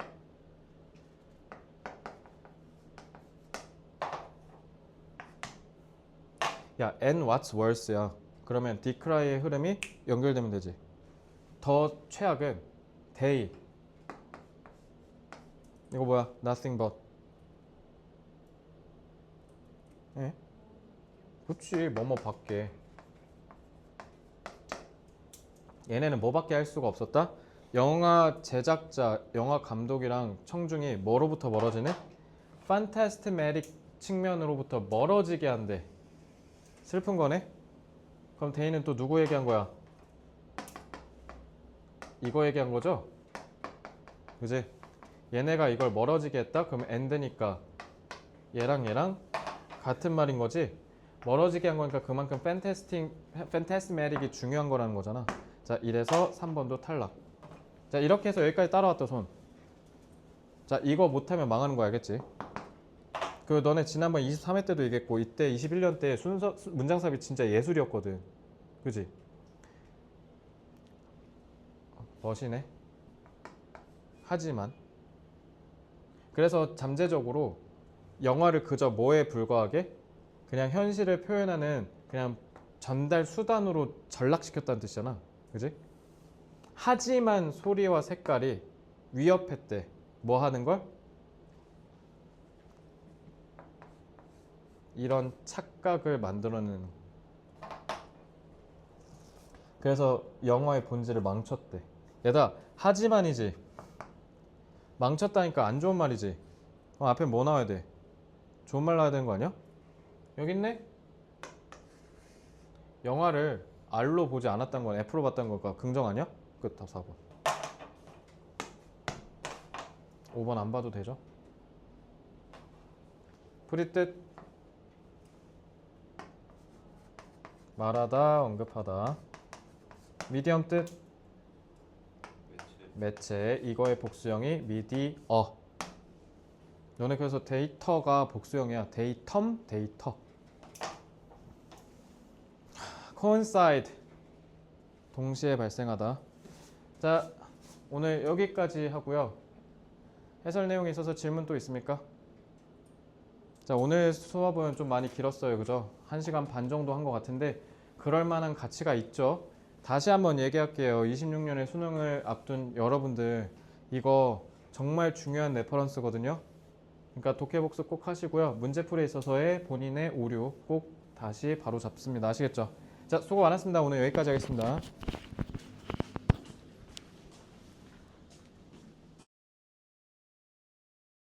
야, and what's worse야. 그러면 decry의 흐름이 연결되면 되지. 더 최악은 they. 이거 뭐야? nothing but. 예? 그치, 뭐뭐 밖에. 얘네는 뭐밖에 할 수가 없었다? 영화 제작자, 영화 감독이랑 청중이 뭐로부터 멀어지는? 판타스티메릭 측면으로부터 멀어지게 한대. 슬픈 거네? 그럼 데이는 또 누구 얘기한 거야? 이거 얘기한 거죠? 그지? 얘네가 이걸 멀어지게 했다? 그럼 end니까 얘랑 같은 말인 거지? 멀어지게 한 거니까 그만큼 판타스티메릭이 중요한 거라는 거잖아. 자, 이래서 3번도 탈락. 자, 이렇게 해서 여기까지 따라왔다, 손. 자, 이거 못하면 망하는 거 알겠지? 그 너네 지난번 23회 때도 얘기했고 이때 21년 때 순서 문장삽이 진짜 예술이었거든. 그지? 멋이네. 하지만 그래서 잠재적으로 영화를 그저 뭐에 불과하게 그냥 현실을 표현하는 그냥 전달 수단으로 전락시켰다는 뜻이잖아. 그지? 하지만 소리와 색깔이 위협했대. 뭐 하는 걸? 이런 착각을 만들어내는. 그래서 영화의 본질을 망쳤대. 얘들아, 하지만이지. 망쳤다니까 안 좋은 말이지. 그럼 앞에 뭐 나와야 돼? 좋은 말 나와야 되는 거 아니야? 여기 있네? 영화를 R로 보지 않았다는 건 F로 봤다는 걸까? 긍정 아니야? 끝. 답 4번. 5번 안 봐도 되죠? 프리 뜻 말하다, 언급하다. 미디엄 뜻 매체. 이거의 복수형이 미디어. 너네 그래서 데이터가 복수형이야. 데이텀, 데이터. coincide 동시에 발생하다. 자, 오늘 여기까지 하고요. 해설 내용에 있어서 질문 또 있습니까? 자, 오늘 수업은 좀 많이 길었어요. 그죠? 1시간 반 정도 한 것 같은데 그럴 만한 가치가 있죠. 다시 한번 얘기할게요. 26년에 수능을 앞둔 여러분들, 이거 정말 중요한 레퍼런스거든요. 그러니까 독해 복습 꼭 하시고요. 문제풀이에 있어서의 본인의 오류 꼭 다시 바로 잡습니다. 아시겠죠? 자, 수고 많았습니다. 오늘 여기까지 하겠습니다.